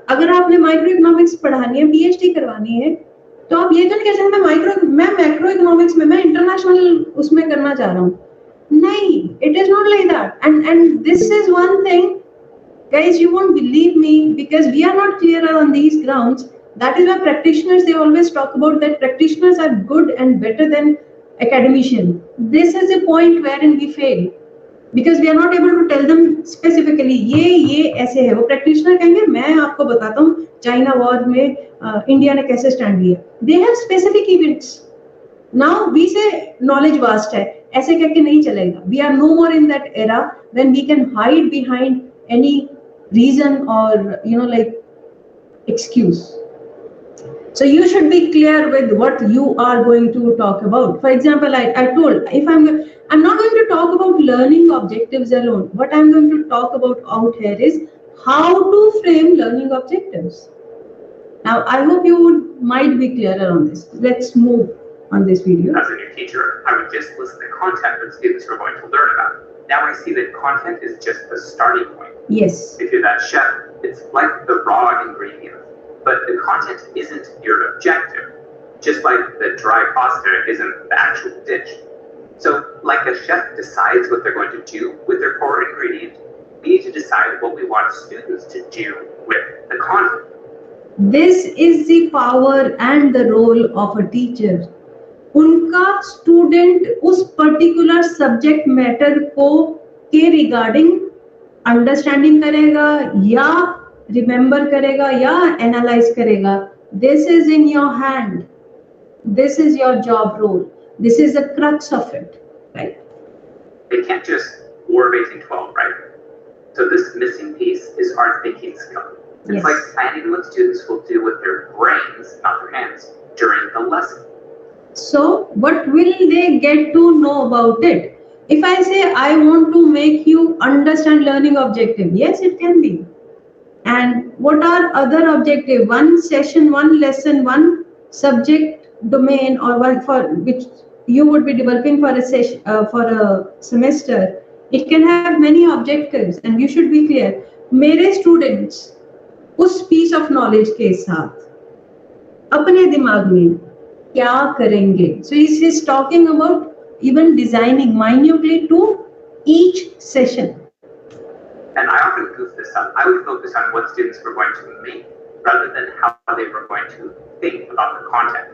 अगर आपने माइक्रो इकोनॉमिक्स पढ़ानी है, पीएचडी करवानी है, तो आप ये तो नहीं कह सकते मैं मैक्रो इकोनॉमिक्स में, मैं इंटरनेशनल उसमें करना चाह रहा हूँ. नहीं, it is not like that. And this is one thing, guys, you won't believe me because we are not clear on these grounds. That is why practitioners, they always talk about that practitioners are good and better than academician. This is a point wherein we fail because we are not able to tell them specifically ये ऐसे है. वो practitioner कहेंगे मैं आपको बताता हूँ China war में इंडिया ने कैसे स्टैंड लिया. They have specific events. Now we say knowledge vast है, ऐसे करके नहीं चलेगा. We are no more in that era when we can hide behind any reason or like excuse. So you should be clear with what you are going to talk about. For example, I told, if I'm not going to talk about learning objectives alone. What I'm going to talk about out here is how to frame learning objectives. Now, I hope you might be clearer on this. Let's move on this video. As a new teacher, I would just list the content that students are going to learn about. Now I see that content is just the starting point. Yes. If you're that chef, it's like the raw ingredients. But the content isn't your objective, just like the dry pasta isn't the actual dish. So, like the chef decides what they're going to do with their core ingredient, we need to decide what we want students to do with the content. This is the power and the role of a teacher. उनका student उस particular subject matter को के regarding understanding करेगा या remember करेगा या analyse करेगा. This is in your hand. This is your job role. This is the crux of it, right? They can't just absorb 1812, right? So this missing piece is our thinking skill. It's Yes. like planning what students will do with their brains, not their hands, during the lesson. So what will they get to know about it? If I say I want to make you understand learning objective, yes, it can be. And what are other objective? One session, one lesson, one subject domain, or one for which you would be developing for a session, for a semester. It can have many objectives, and you should be clear. मेरे students उस piece of knowledge के साथ अपने दिमाग में क्या करेंगे? So he's talking about even designing minutely to each session. And I often goof this up. I would focus on what students were going to make rather than how they were going to think about the content.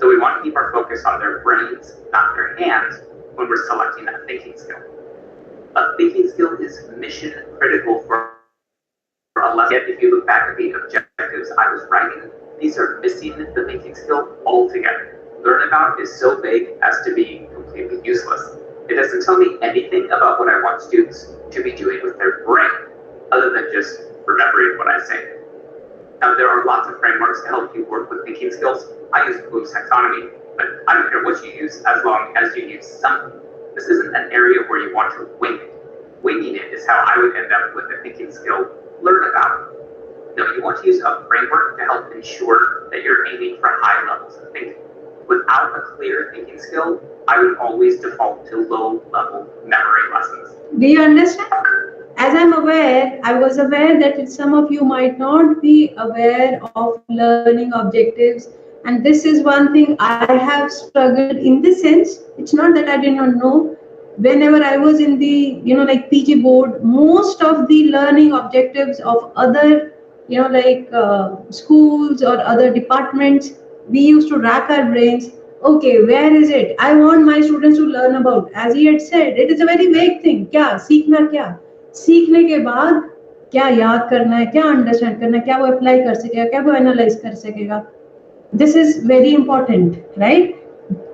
So we want to keep our focus on their brains, not their hands, when we're selecting that thinking skill. A thinking skill is mission critical for a lesson. Yet if you look back at the objectives I was writing, these are missing the thinking skill altogether. Learn about is so vague as to be completely useless. It doesn't tell me anything about what I want students to be doing with their brain, other than just remembering what I say. Now, there are lots of frameworks to help you work with thinking skills. I use Bloom's taxonomy, but I don't care what you use as long as you use something. This isn't an area where you want to wing it. Winging it is how I would end up with a thinking skill. Learn about it. No, you want to use a framework to help ensure that you're aiming for high levels of thinking. Without a clear thinking skill, I would always default to low-level memory lessons. Do you understand? As I'm aware, I was aware that some of you might not be aware of learning objectives, and this is one thing I have struggled in the sense. It's not that I did not know. Whenever I was in the, like PG board, most of the learning objectives of other, schools or other departments, we used to rack our brains. Okay, where is it? I want my students to learn about. As he had said, it is a very vague thing. क्या सीखना क्या? सीखने के बाद क्या याद करना है, क्या अंडरस्टैंड करना है, क्या वो अप्लाई कर सकेगा, क्या वो एनालाइज कर सकेगा. This is very important, right?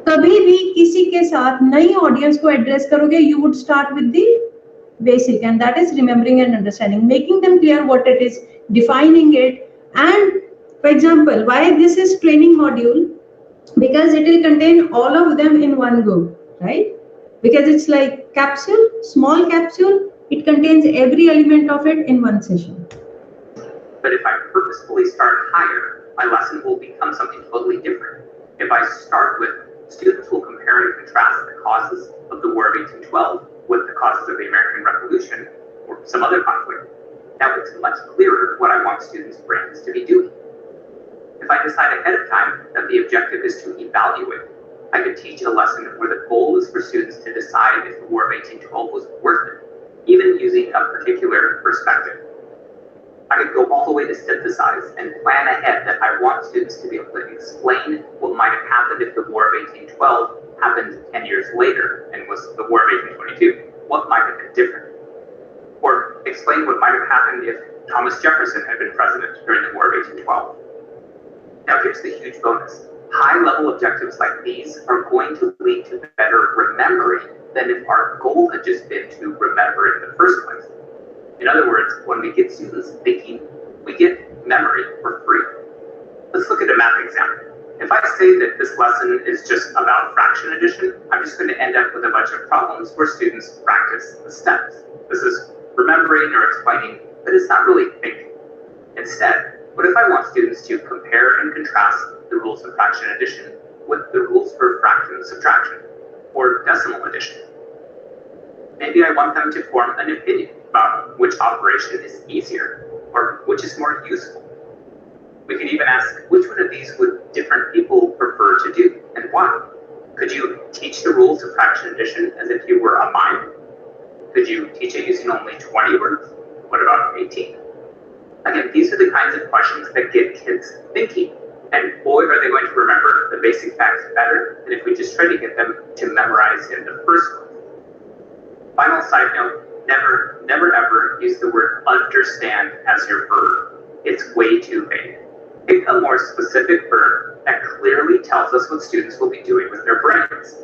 कभी भी किसी के साथ नई ऑडियंस को एड्रेस करोगे, you would start with the basic, and that is remembering and understanding, making them clear what it is, defining it. And for example, why this is training module? Because it will contain all of them in one go, right? Because it's like capsule, small capsule. It contains every element of it in one session. But if I purposefully start higher, my lesson will become something totally different. If I start with, students will compare and contrast the causes of the War of 1812 with the causes of the American Revolution or some other conflict. Now it's much clearer what I want students' brains to be doing. If I decide ahead of time that the objective is to evaluate, I could teach a lesson where the goal is for students to decide if the War of 1812 was worth it, even using a particular perspective. I could go all the way to synthesize and plan ahead that I want students to be able to explain what might have happened if the War of 1812 happened 10 years later and was the War of 1822. What might have been different? Or explain what might have happened if Thomas Jefferson had been president during the War of 1812. Now here's the huge bonus. High-level objectives like these are going to lead to better remembering than if our goal had just been to remember in the first place. In other words, when we get students thinking, we get memory for free. Let's look at a math example. If I say that this lesson is just about fraction addition, I'm just going to end up with a bunch of problems where students practice the steps. This is remembering or explaining, but it's not really thinking. Instead, what if I want students to compare and contrast the rules of fraction addition with the rules for fraction subtraction or decimal addition? Maybe I want them to form an opinion about which operation is easier or which is more useful. We can even ask which one of these would different people prefer to do and why. Could you teach the rules of fraction addition as if you were a mime? Could you teach it using only 20 words? What about 18? Again, these are the kinds of questions that get kids thinking, And boy, are they going to remember the basic facts better than if we just try to get them to memorize in the first place. Final side note, never ever use the word understand as your verb. It's way too vague. Pick a more specific verb that clearly tells us what students will be doing with their brains.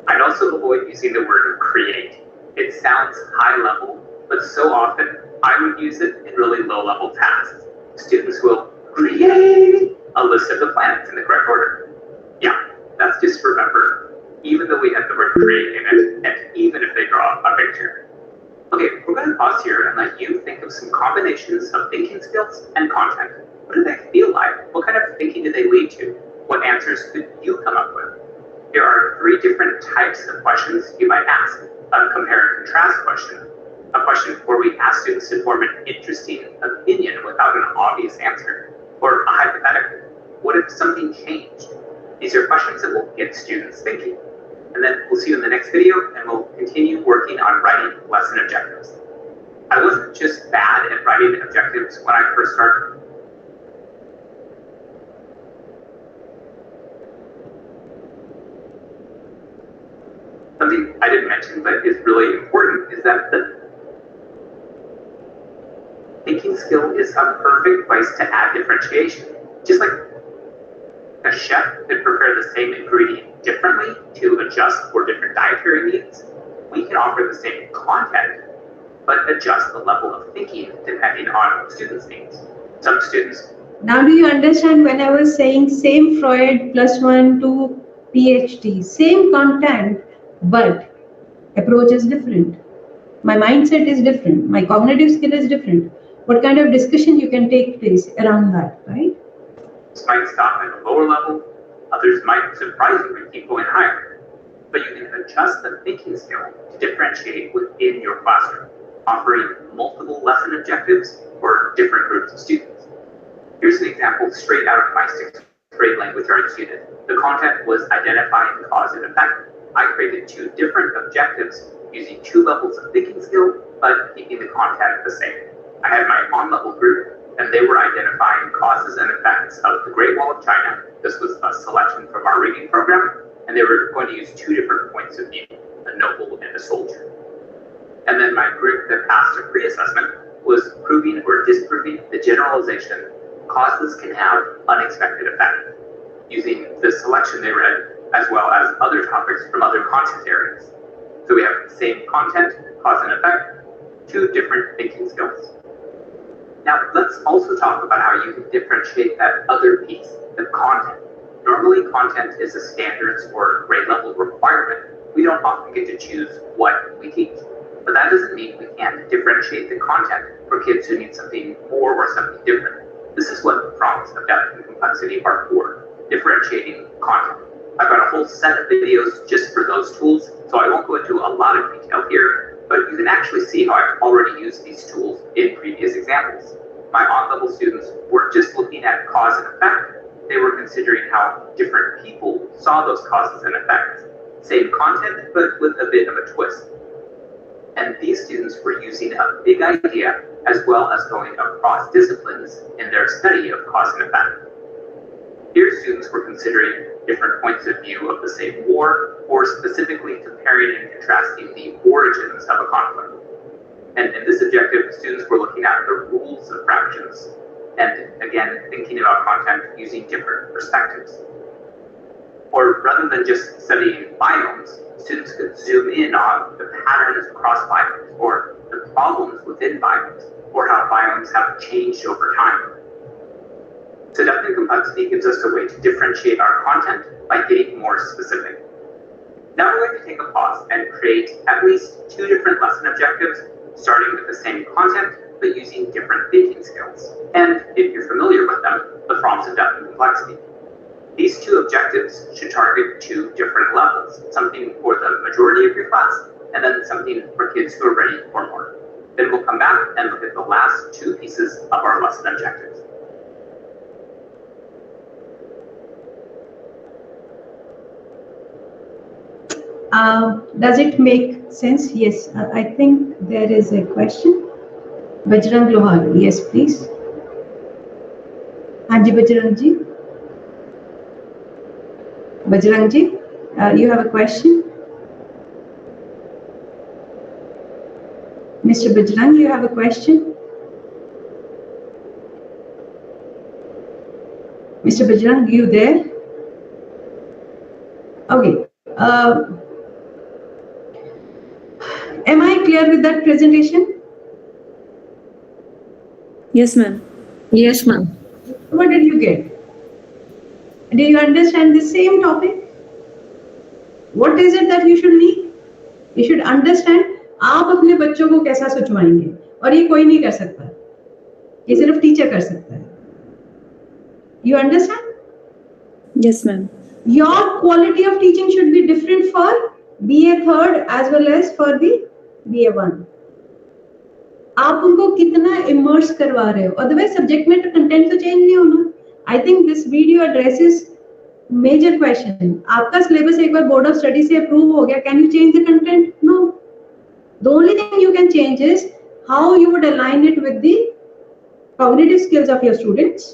I'd also avoid using the word create. It sounds high level, but so often I would use it in really low level tasks. Students will create a list of the planets in the correct order. Yeah, that's just remember, even though we have the word create in it, and even if they draw a picture. Okay, we're going to pause here and let you think of some combinations of thinking skills and content. What do they feel like? What kind of thinking do they lead to? What answers could you come up with? Here are 3 different types of questions you might ask. A compare and contrast question, a question where we ask students to form an interesting opinion without an obvious answer, or a hypothetical. What if something changed? These are questions that will get students thinking. And then we'll see you in the next video, and we'll continue working on writing lesson objectives. I wasn't just bad at writing objectives when I first started. Something I didn't mention, but is really important, is that the thinking skill is a perfect place to add differentiation. Just like a chef could prepare the same ingredient differently to adjust for different dietary needs, we can offer the same content, but adjust the level of thinking depending on students' needs. Some students... Now do you understand when I was saying same Freud +1 to PhD, same content, but approach is different. My mindset is different. My cognitive skill is different. What kind of discussion you can take place around that, right? Might stop at a lower level, others might surprisingly keep going higher. But you can adjust the thinking skill to differentiate within your classroom, offering multiple lesson objectives for different groups of students. Here's an example straight out of my 6th grade language arts unit. The content was identifying cause and effect. I created 2 different objectives using 2 levels of thinking skill, but keeping the content the same. I had my on-level group, and they were identifying causes and effects of the Great Wall of China. This was a selection from our reading program, and they were going to use 2 different points of view, a noble and a soldier. And then my group that passed a pre-assessment was proving or disproving the generalization causes can have unexpected effect, using the selection they read as well as other topics from other content areas. So we have the same content, cause and effect, 2 different thinking skills. Now, let's also talk about how you can differentiate that other piece, the content. Normally, content is a standards or grade level requirement. We don't often get to choose what we teach. But that doesn't mean we can't differentiate the content for kids who need something more or something different. This is what the prompts of depth and complexity are for, differentiating content. I've got a whole set of videos just for those tools, so I won't go into a lot of detail here, but you can actually see how I've already used these tools in previous examples. My on-level students weren't just looking at cause and effect, they were considering how different people saw those causes and effects. Same content, but with a bit of a twist. And these students were using a big idea as well as going across disciplines in their study of cause and effect. Here, students were considering different points of view of the same war, or specifically comparing and contrasting the origins of a conflict. And in this objective, students were looking at the rules of fractions, and again, thinking about content using different perspectives. Or rather than just studying biomes, students could zoom in on the patterns across biomes, or the problems within biomes, or how biomes have changed over time. So depth and complexity gives us a way to differentiate our content by getting more specific. Now we're going to take a pause and create at least 2 different lesson objectives, starting with the same content, but using different thinking skills. And if you're familiar with them, the prompts of depth and complexity. These 2 objectives should target 2 different levels, something for the majority of your class, and then something for kids who are ready for more. Then we'll come back and look at the last 2 pieces of our lesson objectives. Does it make sense? Yes, I think there is a question. Bajrang Lohar, yes, please. Hanji Bajrang ji. Bajrang ji, you have a question? Mr. Bajrang, you have a question? Mr. Bajrang, you there? Okay. Am I clear with that presentation? Yes, ma'am. Yes, ma'am. What did you get? Do you understand the same topic? What is it that you should need? You should understand आप अपने बच्चों को कैसा सोचवाएंगे, और ये कोई नहीं कर सकता, ये सिर्फ टीचर कर सकता है. You understand? Yes, ma'am. Your quality of teaching should be different for BA third as well as for the BA 1. आप उनको कितना इमर्स करवा रहे हो, अदरवाइज सब्जेक्ट में कंटेंट तो चेंज नहीं होना. I think this video addresses major question. आपका सिलेबस एक बार बोर्ड ऑफ स्टडी से अप्रूव हो गया, can you change the content? No. The only thing you can change is how you would align it with the cognitive skills of your students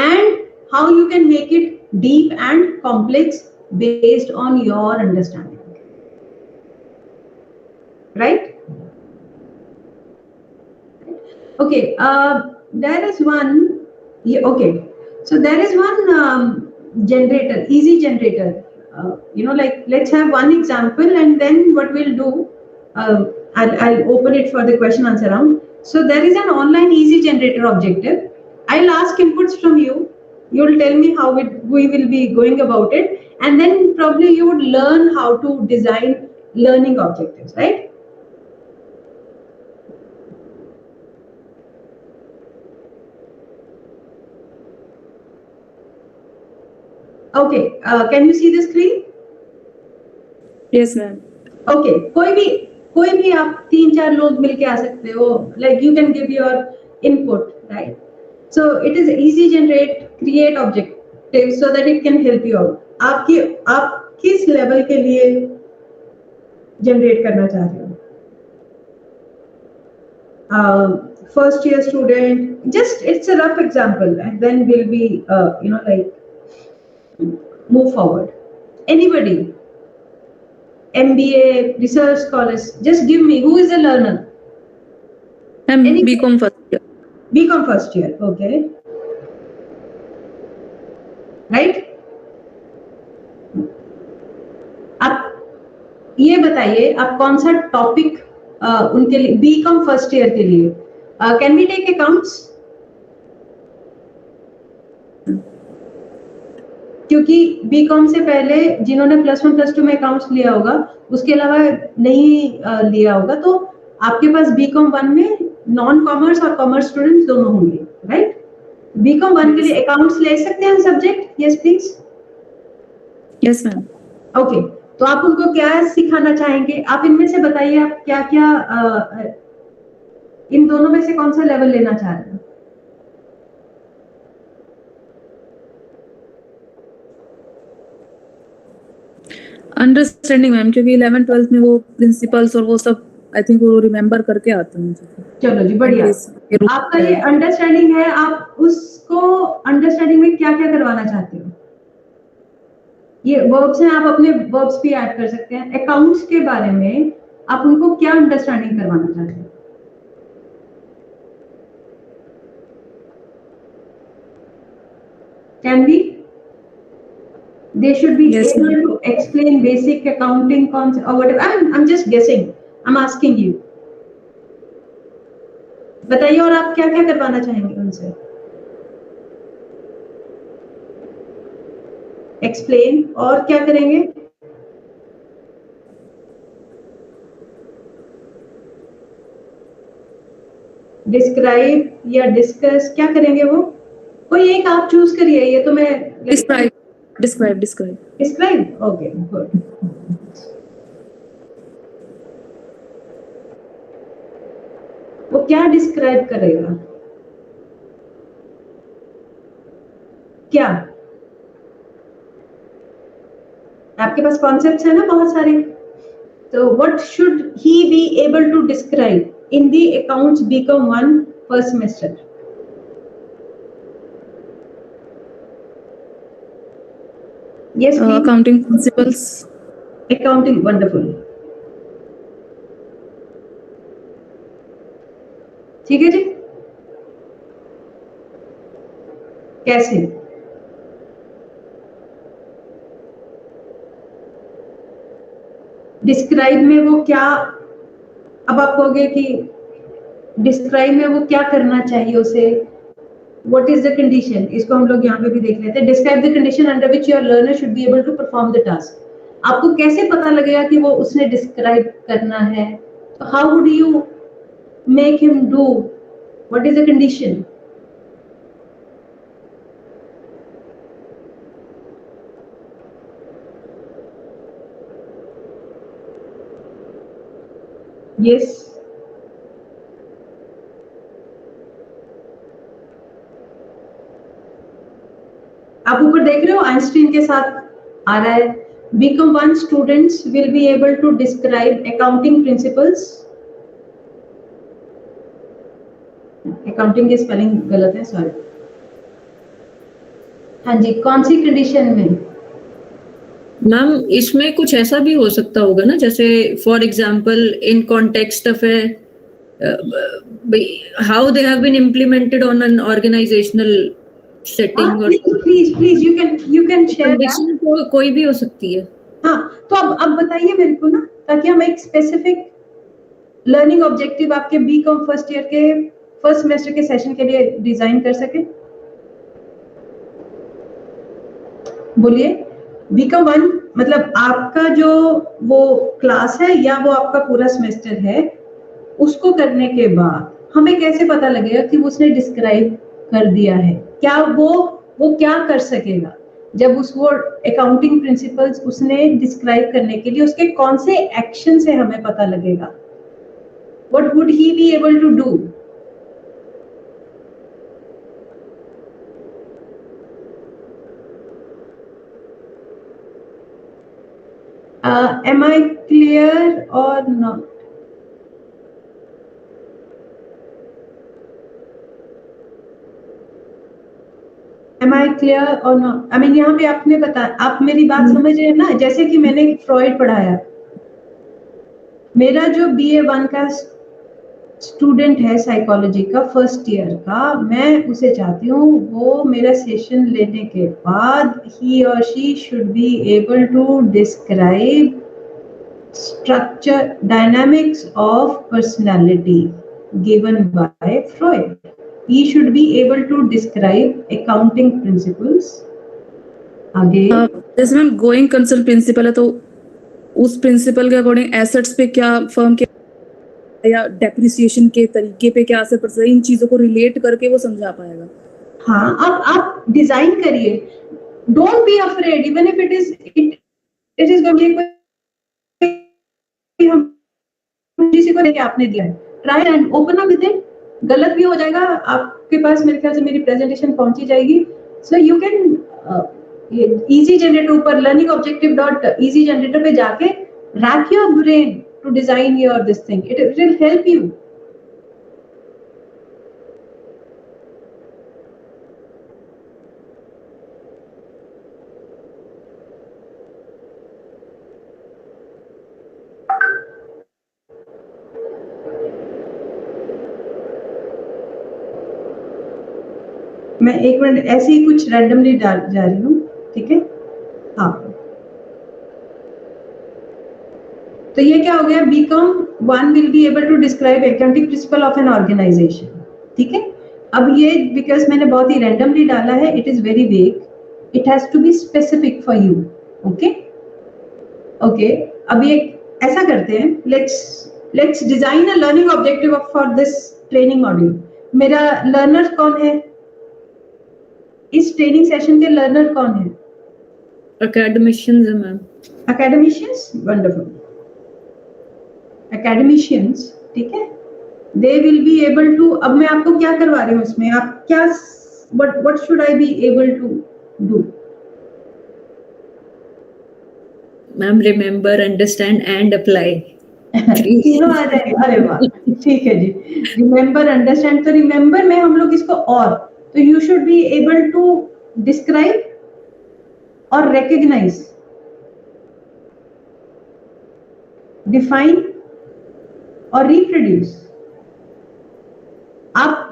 and how you can make it deep and complex based on your understanding. Right? Okay, there is one, okay, so there is one generator, easy generator, like let's have one example and then what we'll do, I'll open it for the question answer round. So there is an online easy generator objective. I'll ask inputs from you. You'll tell me how we will be going about it, and then probably you would learn how to design learning objectives, right? Okay, can you see the screen? Yes, ma'am. Okay, कोई भी आप 3-4 लोग मिलके आ सकते हो, like you can give your input, right? So it is easy generate, create objective so that it can help you out. आप किस level के लिए जनरेट करना चाह रहे हो? First year student, just it's a rough example, and then we'll be like move forward. Anybody? MBA, research scholars, just give me who is a learner. BCom first year. BCom first year, okay. Right? आप ये बताइए आप कौन सा topic उनके लिए BCom first year के लिए कैन वी टेक अकाउंट्स? क्योंकि बीकॉम से पहले जिन्होंने +1 +2 में अकाउंट्स लिया होगा, उसके अलावा नहीं लिया होगा, तो आपके पास बीकॉम 1 में नॉन कॉमर्स और कॉमर्स स्टूडेंट्स दोनों होंगे, राइट? बीकॉम 1 के लिए अकाउंट्स ले सकते हैं subject? Yes please. Yes ma'am. Okay, तो आप उनको क्या सिखाना चाहेंगे? आप इनमें से बताइए आप क्या क्या इन दोनों में से कौन सा लेवल लेना चाह रहे हैं? अंडरस्टैंडिंग मैम, क्योंकि 11th-12th में वो प्रिंसिपल्स और वो सब आई थिंक वो रिमेम्बर करके आते हैं. चलो जी, बढ़िया. आपका ये अंडरस्टैंडिंग है, आप उसको अंडरस्टैंडिंग में क्या क्या करवाना चाहते हो? ये वर्ब्स हैं, आप अपने वर्ब्स भी ऐड कर सकते हैं. अकाउंट्स के बारे में आप उनको क्या अंडरस्टैंडिंग करवाना चाहते हैं? Can be they should be able to explain basic accounting concept or whatever. I'm just guessing. I'm asking you. बताइए और आप क्या क्या करवाना चाहेंगे उनसे? Explain और क्या करेंगे? Describe या discuss क्या करेंगे वो? कोई एक आप चूज करिए. ये तो मैं Describe. Okay, good. वो क्या डिस्क्राइब करेगा? क्या आपके पास कॉन्सेप्ट्स है ना बहुत सारे, तो what should he be able to describe in the accounts BCom 1 first semester? Yes, please. Accounting principles. Accounting, wonderful. ठीक है जी, कैसे? डिस्क्राइब में वो क्या, अब आप कहोगे कि डिस्क्राइब में वो क्या करना चाहिए उसे, व्हाट इज द कंडीशन, इसको हम लोग यहाँ पे भी देख लेते हैं. Describe the condition under which your learner should be able to perform the task. आपको कैसे पता लगेगा कि वो उसने डिस्क्राइब करना है? How would you make him do, what is the condition? Yes, आप ऊपर देख रहे हो आइंस्टीन के साथ आ रहा है. BCom 1 students will be able to describe accounting principles. Accounting की स्पेलिंग गलत है, सॉरी. हाँ जी, कौन सी कंडीशन में? मैम इसमें कुछ ऐसा भी हो सकता होगा ना, जैसे for example in context of how they have been implemented on an organisational setting. Please you can share that. कोई भी हो सकती है. हाँ, तो अब बताइए मेरे को ना, ताकि हम एक स्पेसिफिक लर्निंग ऑब्जेक्टिव आपके बीकॉम फर्स्ट ईयर के फर्स्ट सेमेस्टर के सेशन के लिए डिजाइन कर सके. बोलिए. बीकॉम 1 मतलब आपका जो वो क्लास है या वो आपका पूरा सेमेस्टर है, उसको करने के बाद हमें कैसे पता लगेगा कि उसने डिस्क्राइब कर दिया है? क्या वो क्या कर सकेगा जब उसको अकाउंटिंग प्रिंसिपल्स उसने डिस्क्राइब करने के लिए उसके कौन से एक्शन से हमें पता लगेगा? What would he be able to do? Am I clear or not? Am I clear or not? I mean, यहाँ पे आपने बताया, आप मेरी बात समझ रहे हैं ना? जैसे कि मैंने फ्रॉइड पढ़ाया, मेरा जो BA1 का स्टूडेंट है साइकोलॉजी का फर्स्ट ईयर का, मैं उसे चाहती हूँ वो मेरा सेशन लेने के बाद ही और she should be able to describe structure dynamics of personality given by Freud. He should be able to describe accounting principles. आगे जैसे मैम गोइंग कंसर्न प्रिंसिपल है, तो उस प्रिंसिपल के अकॉर्डिंग एसेट्स पे क्या फर्म के या डेप्रिसिएशन के तरीके पे क्या असर पड़ सकता है, इन चीजों को रिलेट करके वो समझा पाएगा. हाँ, आप डिजाइन करिए. Don't be afraid even if it is going हम किसी को लेके आपने दिया है, try and open up with it. गलत भी हो जाएगा, आपके पास मेरे ख्याल से मेरी प्रेजेंटेशन पहुंची जाएगी. So you can easy generator ऊपर learningobjective.easy जनरेटर पे जाके rack your brain to design your this thing. It will help you. मैं एक मिनट ऐसे ही कुछ रैंडमली डाल जा रही हूँ, ठीक है? हाँ, तो ये क्या हो गया? BCom 1 will be able to describe accounting principle of an organisation. ठीक है, अब ये बिकॉज मैंने बहुत ही रैंडमली डाला है, it is very vague, it has to be specific for you. Okay okay, अब ये ऐसा करते हैं, let's design a learning objective for this training module. मेरा लर्नर कौन है? इस ट्रेनिंग सेशन के लर्नर कौन है? Academicians, ma'am. Academicians, wonderful. Academicians, ठीक है? They will be able to. अब मैं आपको क्या करवा रही हूँ इसमें? आप क्या? What should I be able to do? Ma'am, remember, understand and apply. तीनों आ जाए. अरे वाह, ठीक है जी. Remember, understand. तो remember में हम लोग इसको और, तो you should be able to describe और recognize, define और reproduce.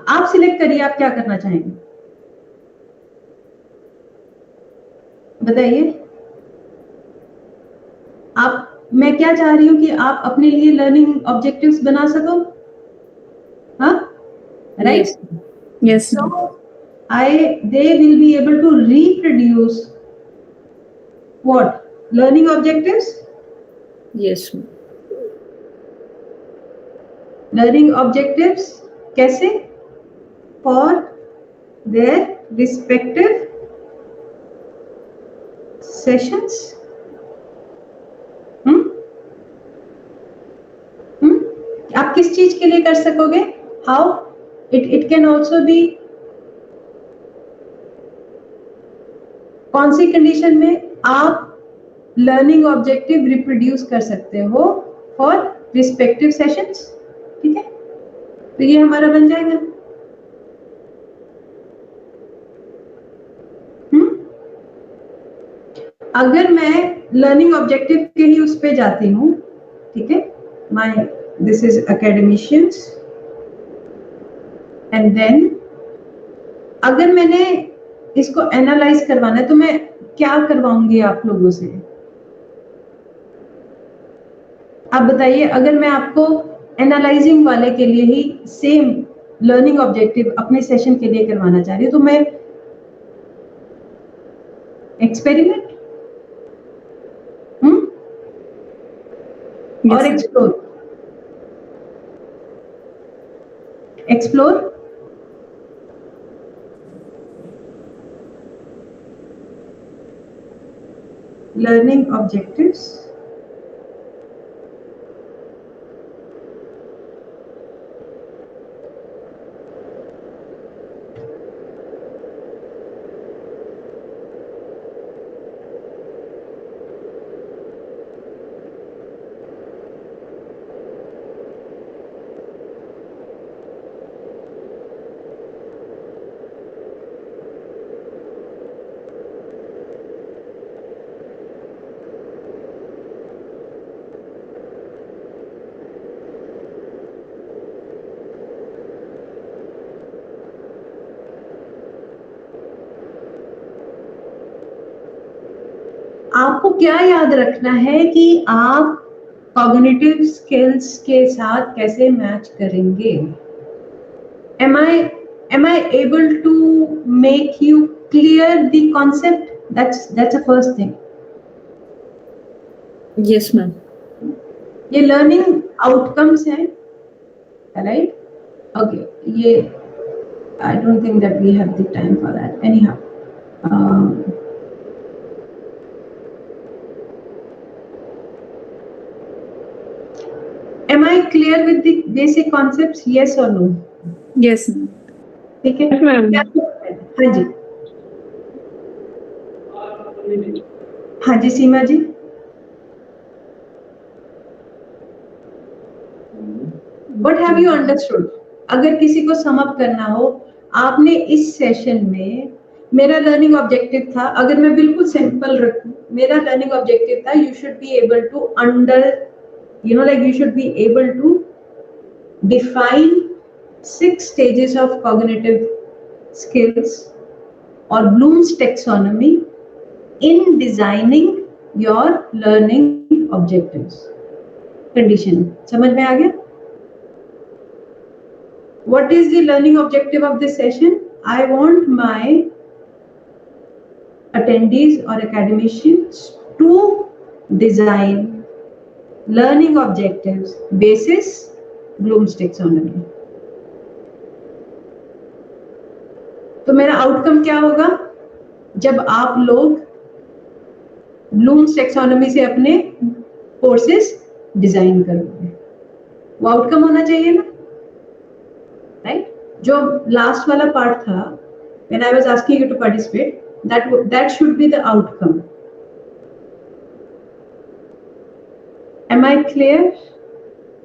आप सिलेक्ट करिए आप क्या करना चाहेंगे, बताइए आप. मैं क्या चाह रही हूं कि आप अपने लिए लर्निंग ऑब्जेक्टिव्स बना सको. हाँ, right. Yes. So they will be able to reproduce what? Learning objectives. Yes. Learning objectives कैसे? For their respective sessions. आप किस चीज के लिए कर सकोगे? How? It can also be कौन सी कंडीशन में आप लर्निंग ऑब्जेक्टिव रिप्रोड्यूस कर सकते हो फॉर रिस्पेक्टिव सेशंस. ठीक है, तो ये हमारा बन जाएगा. अगर मैं लर्निंग ऑब्जेक्टिव के ही उस पे जाती हूँ, ठीक है, this is academicians, and then अगर मैंने इसको एनालाइज करवाना है तो मैं क्या करवाऊंगी आप लोगों से? आप बताइए. अगर मैं आपको एनालाइजिंग वाले के लिए ही सेम लर्निंग ऑब्जेक्टिव अपने सेशन के लिए करवाना चाह रही हूँ, तो मैं एक्सपेरिमेंट और एक्सप्लोर learning objectives, आपको क्या याद रखना है कि आप कॉग्निटिव स्किल्स के साथ कैसे मैच करेंगे. Am I able to make you clear the concept? That's the first thing. Yes, ma'am. ये लर्निंग आउटकम्स हैं, राइट? ओके, ये I don't think that we have the time for that. Anyhow, am I clear with the basic concepts? Yes or no? Yes. ठीक है. Yes, ma'am. हाँ जी. हाँ जी सीमा जी. What have you understood? अगर किसी को sum up करना हो, आपने इस सेशन में, मेरा लर्निंग ऑब्जेक्टिव था, अगर मैं बिल्कुल सिंपल रखूं, मेरा लर्निंग ऑब्जेक्टिव था you should be able to define 6 stages of cognitive skills or Bloom's taxonomy in designing your learning objectives. Condition समझ में आ गया? What is the learning objective of this session? I want my attendees or academicians to design learning objectives basis Bloom's taxonomy. तो मेरा outcome क्या होगा जब आप लोग ब्लूम्स टैक्सोनॉमी से अपने कोर्सेज डिजाइन करोगे? वो आउटकम होना चाहिए ना, राइट? जो लास्ट वाला पार्ट था, when I was asking you to participate, that should be the outcome. Am I clear?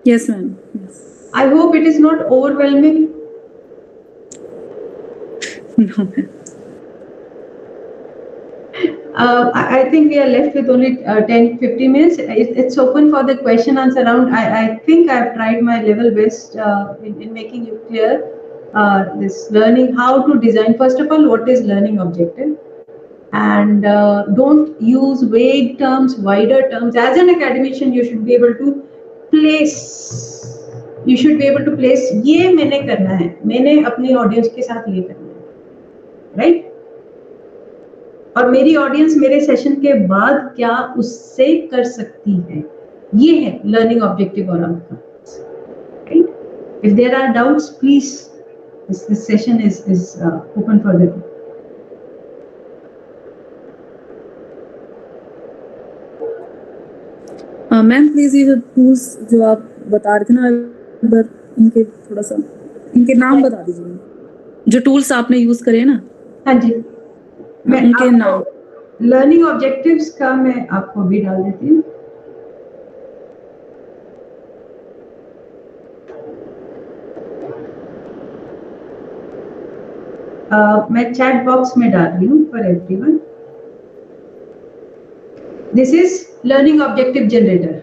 Yes, ma'am. Yes. I hope it is not overwhelming. No, ma'am. I think we are left with only 10-15 minutes. It's open for the question answer round. I think I've tried my level best in making you clear this learning, how to design. First of all, what is learning objective? And don't use vague terms, wider terms. As an academician, you should be able to place. You should be able to place. ये मैंने करना है, मैंने अपनी audience के साथ ये करना है, राइट? और मेरी ऑडियंस मेरे सेशन के बाद क्या उससे कर सकती है, ये है लर्निंग ऑब्जेक्टिव और outcomes, right? If there are doubts please, this session is open for the ma'am please ये जो टूल्स जो आप बता रहे थे ना इधर, इनके थोड़ा सा इनके नाम बता दीजिए, जो टूल्स आपने यूज करे ना। हाँ जी, मैं उनके नाम। लर्निंग ऑब्जेक्टिव्स का मैं आपको भी डाल देती हूँ। मैं चैट बॉक्स में डाल रही हूँ for everyone. This is learning objective generator,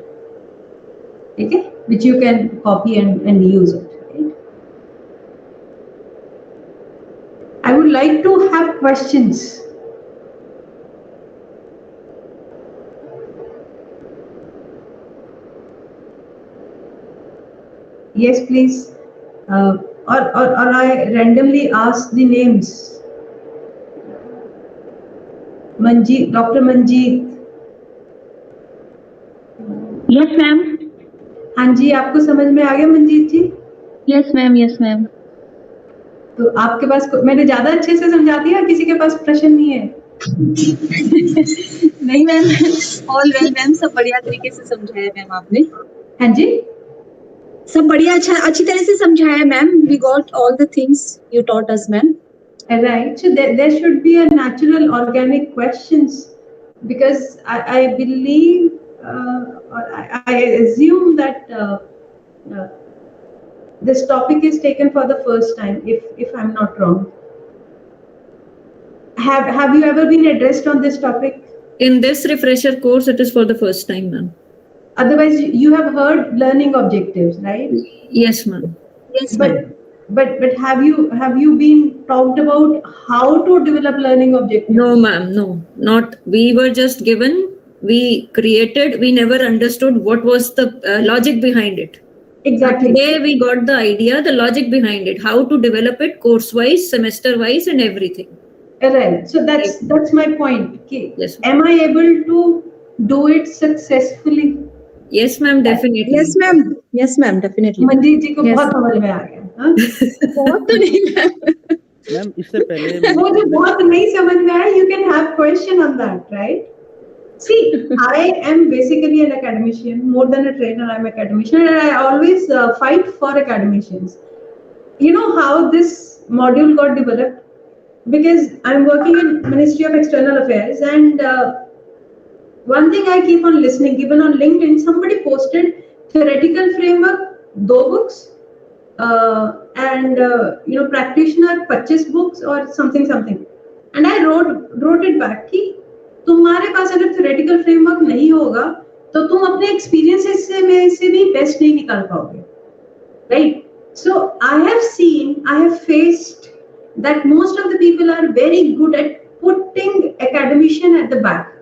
ठीक है, which you can copy and use it, right? I would like to have questions. Yes, please. Or I randomly ask the names. Manjeet, Dr. Manjeet. Yes, ma'am. हाँ जी, आपको समझ में आ गया मंजीत जी? Yes, ma'am. Yes, ma'am. तो आपके पास मैंने ज्यादा अच्छे से समझा दिया, किसी के पास प्रश्न नहीं है? नहीं मैम, ऑल वेल मैम, सब बढ़िया तरीके से समझाया मैम आपने। हाँ जी, सब बढ़िया अच्छी तरह से समझाया ma'am. We got all the things you taught us, ma'am. Right. So there should be a natural, organic questions, because I believe or I assume that this topic is taken for the first time, if I'm not wrong. Have you ever been addressed on this topic? In this refresher course, it is for the first time, ma'am. Otherwise, you have heard learning objectives, right? Yes, ma'am. Yes, ma'am. But have you been talked about how to develop learning objectives? No, ma'am. No, not. We were just given. We created. We never understood what was the logic behind it. Exactly. Today we got the idea, the logic behind it, how to develop it course-wise, semester-wise, and everything. Right. So that's my point. Okay. Yes. Am I able to do it successfully? Yes, ma'am. Definitely. Yes, ma'am. Yes, ma'am. Definitely. Manjeet ji को बहुत समझ में आ गया, हाँ? बहुत तो नहीं ma'am. इससे पहले वो जो बहुत नहीं समझ में आया, you can have question on that, right? See, I am basically an academician, more than a trainer. I'm an academician, and I always fight for academicians. You know how this module got developed? Because I'm working in Ministry of External Affairs, and one thing I keep on listening, even on LinkedIn, somebody posted theoretical framework, 2 books, and practitioner 25 books or something, and I wrote it back कि तुम्हारे पास अगर theoretical framework नहीं होगा तो तुम अपने experiences से भी best नहीं निकाल पाओगे, right? So I have faced that most of the people are very good at putting academician at the back.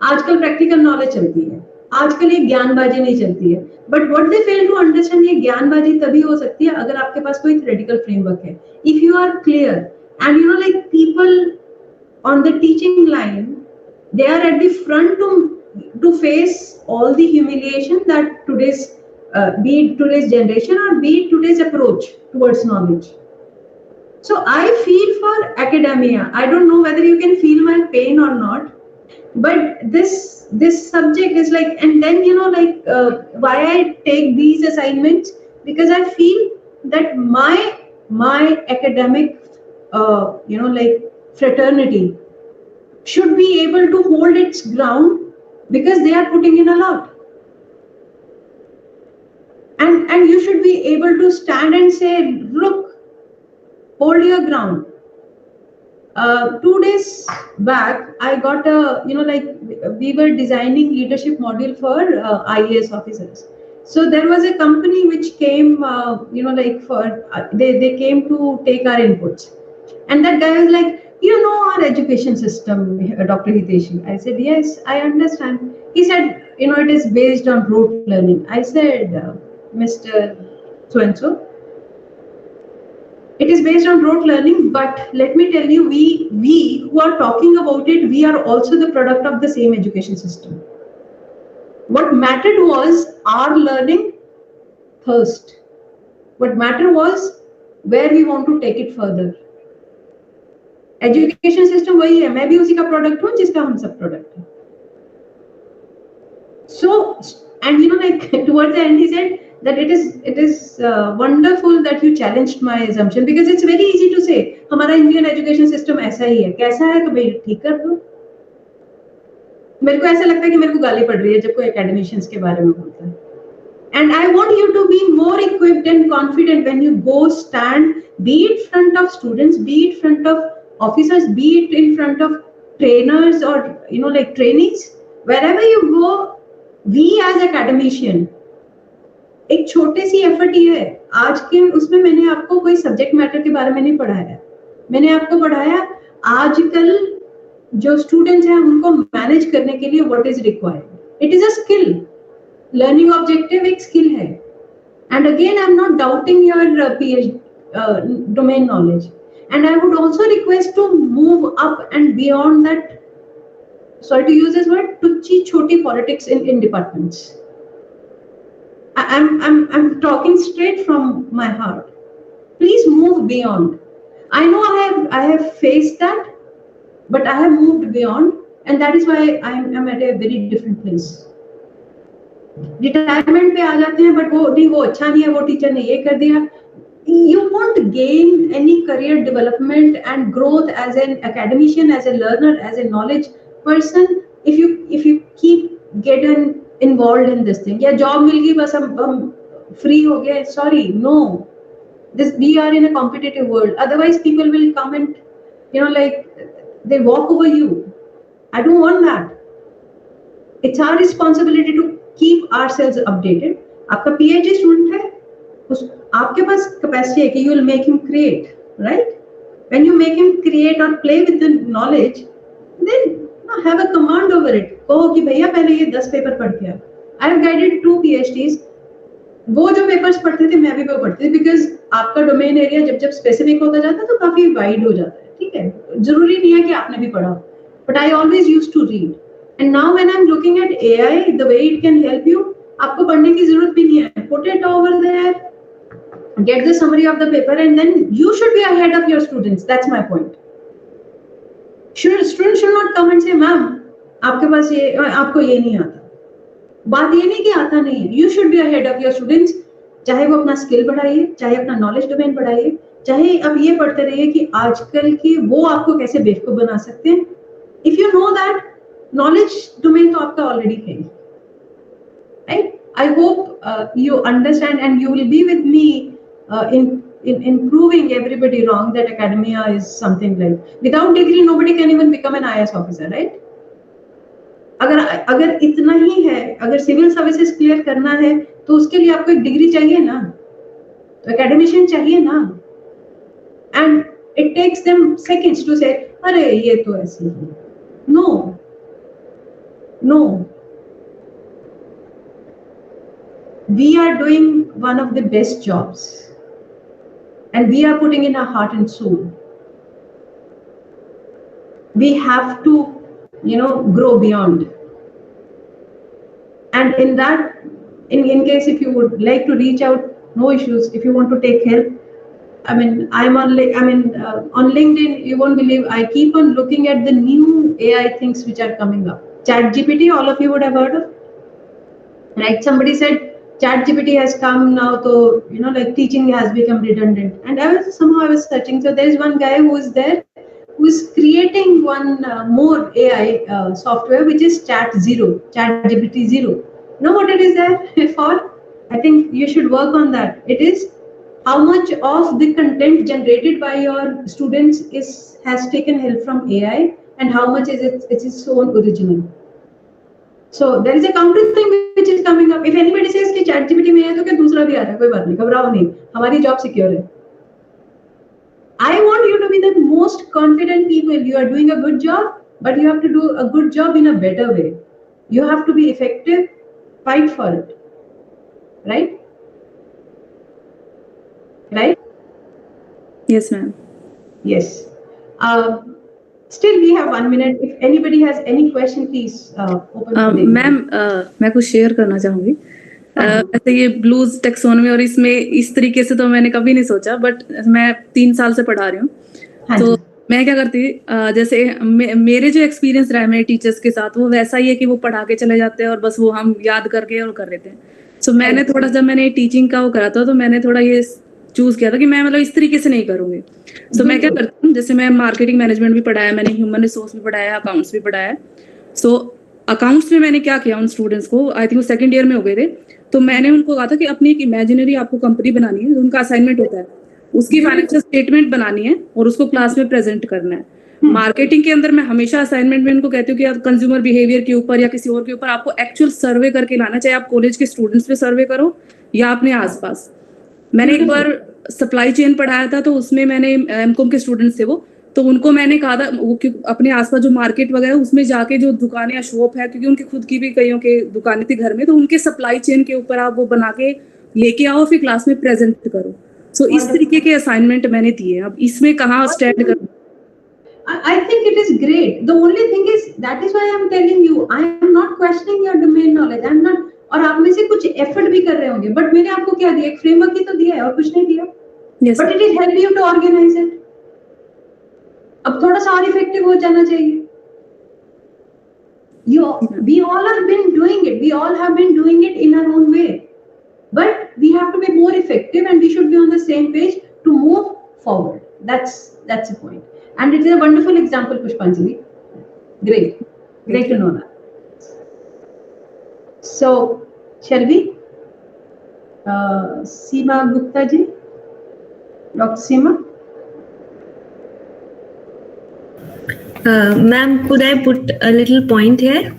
आजकल practical knowledge चलती है, आजकल ये ज्ञानबाजी नहीं चलती है, but what they fail to understand, ये ज्ञानबाजी तभी हो सकती है अगर आपके पास कोई theoretical framework है. If you are clear, and like people on the teaching line, they are at the front to face all the humiliation that today's be it today's generation or be it today's approach towards knowledge. So I feel for academia. I don't know whether you can feel my pain or not, but this subject is like, and then why I take these assignments, because I feel that my academic fraternity should be able to hold its ground, because they are putting in a lot, and you should be able to stand and say, look, hold your ground. 2 days back, I got a, we were designing leadership module for IAS officers. So there was a company which came, they came to take our inputs. And that guy was like, our education system, Dr. Hitashi. I said, yes, I understand. He said, it is based on rote learning. I said, Mr. So-and-so, it is based on rote learning, but let me tell you, we who are talking about it, we are also the product of the same education system. What mattered was our learning thirst. What mattered was where we want to take it further. Education system वही है, मैं भी उसी का product हूँ जिसका हम सब product हैं. So, and towards the end he said that it is wonderful that you challenged my assumption, because it's very easy to say हमारा Indian education system ऐसा ही है, कैसा है तो भाई ठीक कर दो. मेरे को ऐसा लगता है कि मेरे को गाली पड़ रही है जब कोई academicians के बारे में बोलता है. And I want you to be more equipped and confident when you go stand, be it in front of students, be it in front of officers, be it in front of trainers or trainees, wherever you go, we as academician, एक छोटी सी effort ही है. आज के उसमें मैंने आपको कोई subject matter के बारे में नहीं पढ़ाया, मैंने आपको पढ़ाया आजकल जो स्टूडेंट्स हैं उनको मैनेज करने के लिए what is required. It is a skill. Learning objective एक स्किल है. And again I am not doubting your PhD domain knowledge. And I would also request to move up and beyond that, sorry to use this word, tuchhi choti politics in departments. I'm talking straight from my heart. Please move beyond. I know I have faced that, but I have moved beyond, and that is why I'm at a very different place. Retirement पे आ जाते हैं, but वो अच्छा नहीं है, वो teacher ने ये कर दिया. You won't gain any career development and growth as an academician, as a learner, as a knowledge person if you keep getting involved in this thing. Yeah, job मिल गई बस हम free हो गए. Sorry, no. We are in a competitive world. Otherwise, people will come and they walk over you. I don't want that. It's our responsibility to keep ourselves updated. आपका PhD student है, आपके पास capacity है कि you will make him create, right? When you make him create or play with the knowledge, then have a command over it. कहो कि भैया पहले ये 10 पेपर पढ़ के आ. I have guided 2 PhDs. वो जो पेपर्स पढ़ते थे मैं भी वो पढ़ती थी, बिकॉज आपका डोमेन एरिया जब स्पेसिफिक होता जाता है तो काफी वाइड हो जाता है. ठीक है, जरूरी नहीं है कि आपने भी पढ़ा, but I always used to read. And now when I am looking at AI, the way it can help you, आपको पढ़ने की जरूरत भी नहीं है. Put it over there, get the summary of the paper, and then you should be ahead of your students. That's my point. Students should not come and say, ma'am, आपके पास ये, आपको ये नहीं आता. बात ये नहीं कि आता नहीं है. You should be ahead of your students. चाहे वो अपना स्किल बढ़ाइए, चाहे अपना नॉलेज डोमेन बढ़ाइए, चाहे अब ये पढ़ते रहिए कि आजकल की वो आपको कैसे बेवकूफ बना सकते हैं. If you know that, knowledge domain तो आपका already है, right? I hope you understand and you will be with me in proving everybody wrong that academia is something like, without degree nobody can even become an IAS officer, right? अगर इतना ही है, अगर civil services clear करना है तो उसके लिए आपको एक डिग्री चाहिए ना, तो एकेडमिशियन चाहिए ना. And it takes them seconds to से अरे ये तो ऐसे ही. No, we are doing one of the best jobs, and we are putting in our heart and soul. We have to grow beyond. And in that, in case if you would like to reach out, no issues. If you want to take help, I mean, I'm on LinkedIn. You won't believe, I keep on looking at the new AI things which are coming up. ChatGPT, all of you would have heard of, right? Somebody said ChatGPT has come now, so teaching has become redundant. And I was searching. So there is one guy who is there, who is creating one more AI software, which is ChatGPT 0. You know what it is there for? I think you should work on that. It is how much of the content generated by your students has taken help from AI, and how much is it its own original. So there is a counter thing which is coming up. If anybody says कि ChatGPT में है तो क्या दूसरा भी आ रहा है, कोई बात नहीं, घबराओ नहीं, हमारी जॉब सिक्योर है. I want you to be the most confident people. You are doing a good job, but you have to do a good job in a better way. You have to be effective. Fight for it. Right? Right? Yes, ma'am. Yes. Still, we have 1 minute. If anybody has any question, please open. Ma'am मैं कुछ share करना चाहूंगी. ऐसे ये blues taxonomy और इसमें इस तरीके से तो मैंने कभी नहीं सोचा, बट मैं 3 साल से पढ़ा रही हूँ. तो मैं क्या करती, जैसे मेरे जो एक्सपीरियंस रहा है मेरे टीचर्स के साथ, वो वैसा ही है कि वो पढ़ा के चले जाते हैं और बस वो हम याद करके और कर लेते हैं. सो मैंने थोड़ा, जब मैंने टीचिंग का वो करा था, तो मैंने थोड़ा ये चूज किया था कि मैं मतलब इस तरीके से नहीं करूंगी. सो मैं क्या करती हूँ, जैसे मैं मार्केटिंग मैनेजमेंट भी पढ़ाया, मैंने ह्यूमन रिसोर्स भी पढ़ाया, अकाउंट्स भी पढ़ाया. सो अकाउंट्स में मैंने क्या किया, उन स्टूडेंट्स को, आई थिंक वो 2nd ईयर में हो गए थे, तो मैंने उनको कहा था कि अपनी एक इमेजिनरी आपको कंपनी बनानी है. उनका असाइनमेंट होता है, उसकी फाइनेंशियल स्टेटमेंट बनानी है और उसको क्लास में प्रेजेंट करना है. मार्केटिंग के अंदर मैं हमेशा असाइनमेंट में उनको कहती हूँ कि आप कंज्यूमर बिहेवियर के ऊपर या किसी और के ऊपर आपको एक्चुअल सर्वे करके लाना, चाहे आप कॉलेज के स्टूडेंट्स पे सर्वे करो या अपने आसपास. मैंने एक बार सप्लाई चेन पढ़ाया था, तो उसमें मैंने एमकॉम के स्टूडेंट्स थे वो, तो उनको मैंने कहा था वो अपने आसपास जो मार्केट वगैरह उसमें जाके जो दुकानें या शॉप है, क्योंकि उनकी खुद की भी कईयों के दुकानें थी घर में, तो उनके सप्लाई चेन के ऊपर आप वो बना के लेके आओ, फिर क्लास में प्रेजेंट करो. सो इस तरीके के असाइनमेंट मैंने दिए. अब इसमें कहाँ स्टैंड कर. I think it is great. The only thing is, that is why I am telling you, I am not questioning your domain knowledge. I am not. और आप में से कुछ एफर्ट भी कर रहे होंगे, बट मैंने आपको क्या दिया, एक फ्रेमवर्क ही तो दिया है और कुछ नहीं दिया. But it is help you to organise it. अब थोड़ा सा और इफेक्टिव हो जाना चाहिए. We all have been doing it. We all have been doing it in our own way. But we have to be more effective, and we should be on the same page to move forward. That's the point. And it is a wonderful example, Pushpanjali. Great to know that. So, shall we? Seema Gupta ji, Dr. Seema. Ma'am, could I put a little point here?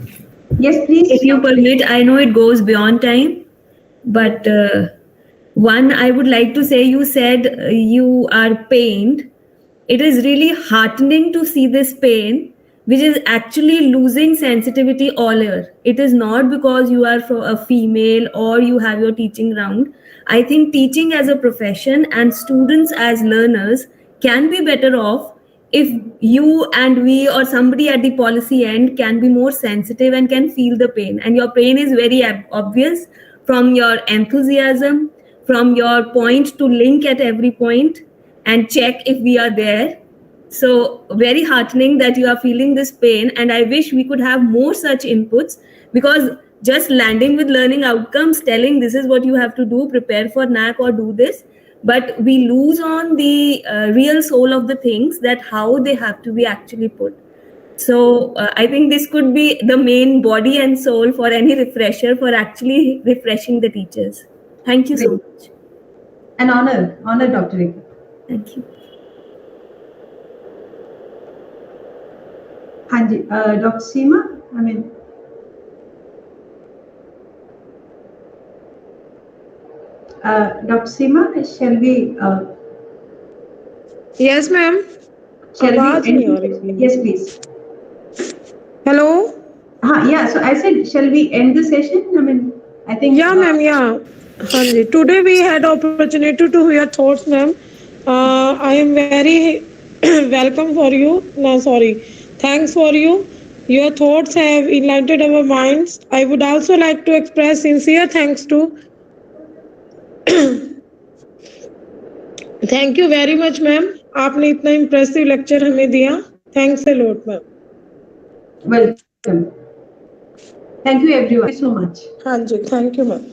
Yes, please. If you permit, I know it goes beyond time, but one, I would like to say, you said you are pained. It is really heartening to see this pain, which is actually losing sensitivity all over. It is not because you are a female or you have your teaching round. I think teaching as a profession and students as learners can be better off if you and we or somebody at the policy end can be more sensitive and can feel the pain. And your pain is very obvious from your enthusiasm, from your point to link at every point and check if we are there. So very heartening that you are feeling this pain, and I wish we could have more such inputs, because just landing with learning outcomes, telling this is what you have to do, prepare for NAC or do this, but we lose on the real soul of the things, that how they have to be actually put. So I think this could be the main body and soul for any refresher, for actually refreshing the teachers. Thank you so much. An honor, Dr. Rekha. Thank you. हाँ जी, Dr. Seema, I mean, Dr. Seema, shall we? Yes, ma'am. Shall we end? Yes, please. Hello. Yeah. So I said, shall we end the session? I mean, I think. Yeah, ma'am. Yeah. Today we had opportunity to hear thoughts, ma'am. I am very welcome for you. No, sorry. Thanks for you. Your thoughts have enlightened our minds. I would also like to express sincere thanks to. Thank you very much, ma'am. आपने इतना impressive lecture हमें दिया. Thanks a lot, ma'am. Welcome. Thank you, everyone. Thank you so much. हाँ जी, thank you, ma'am.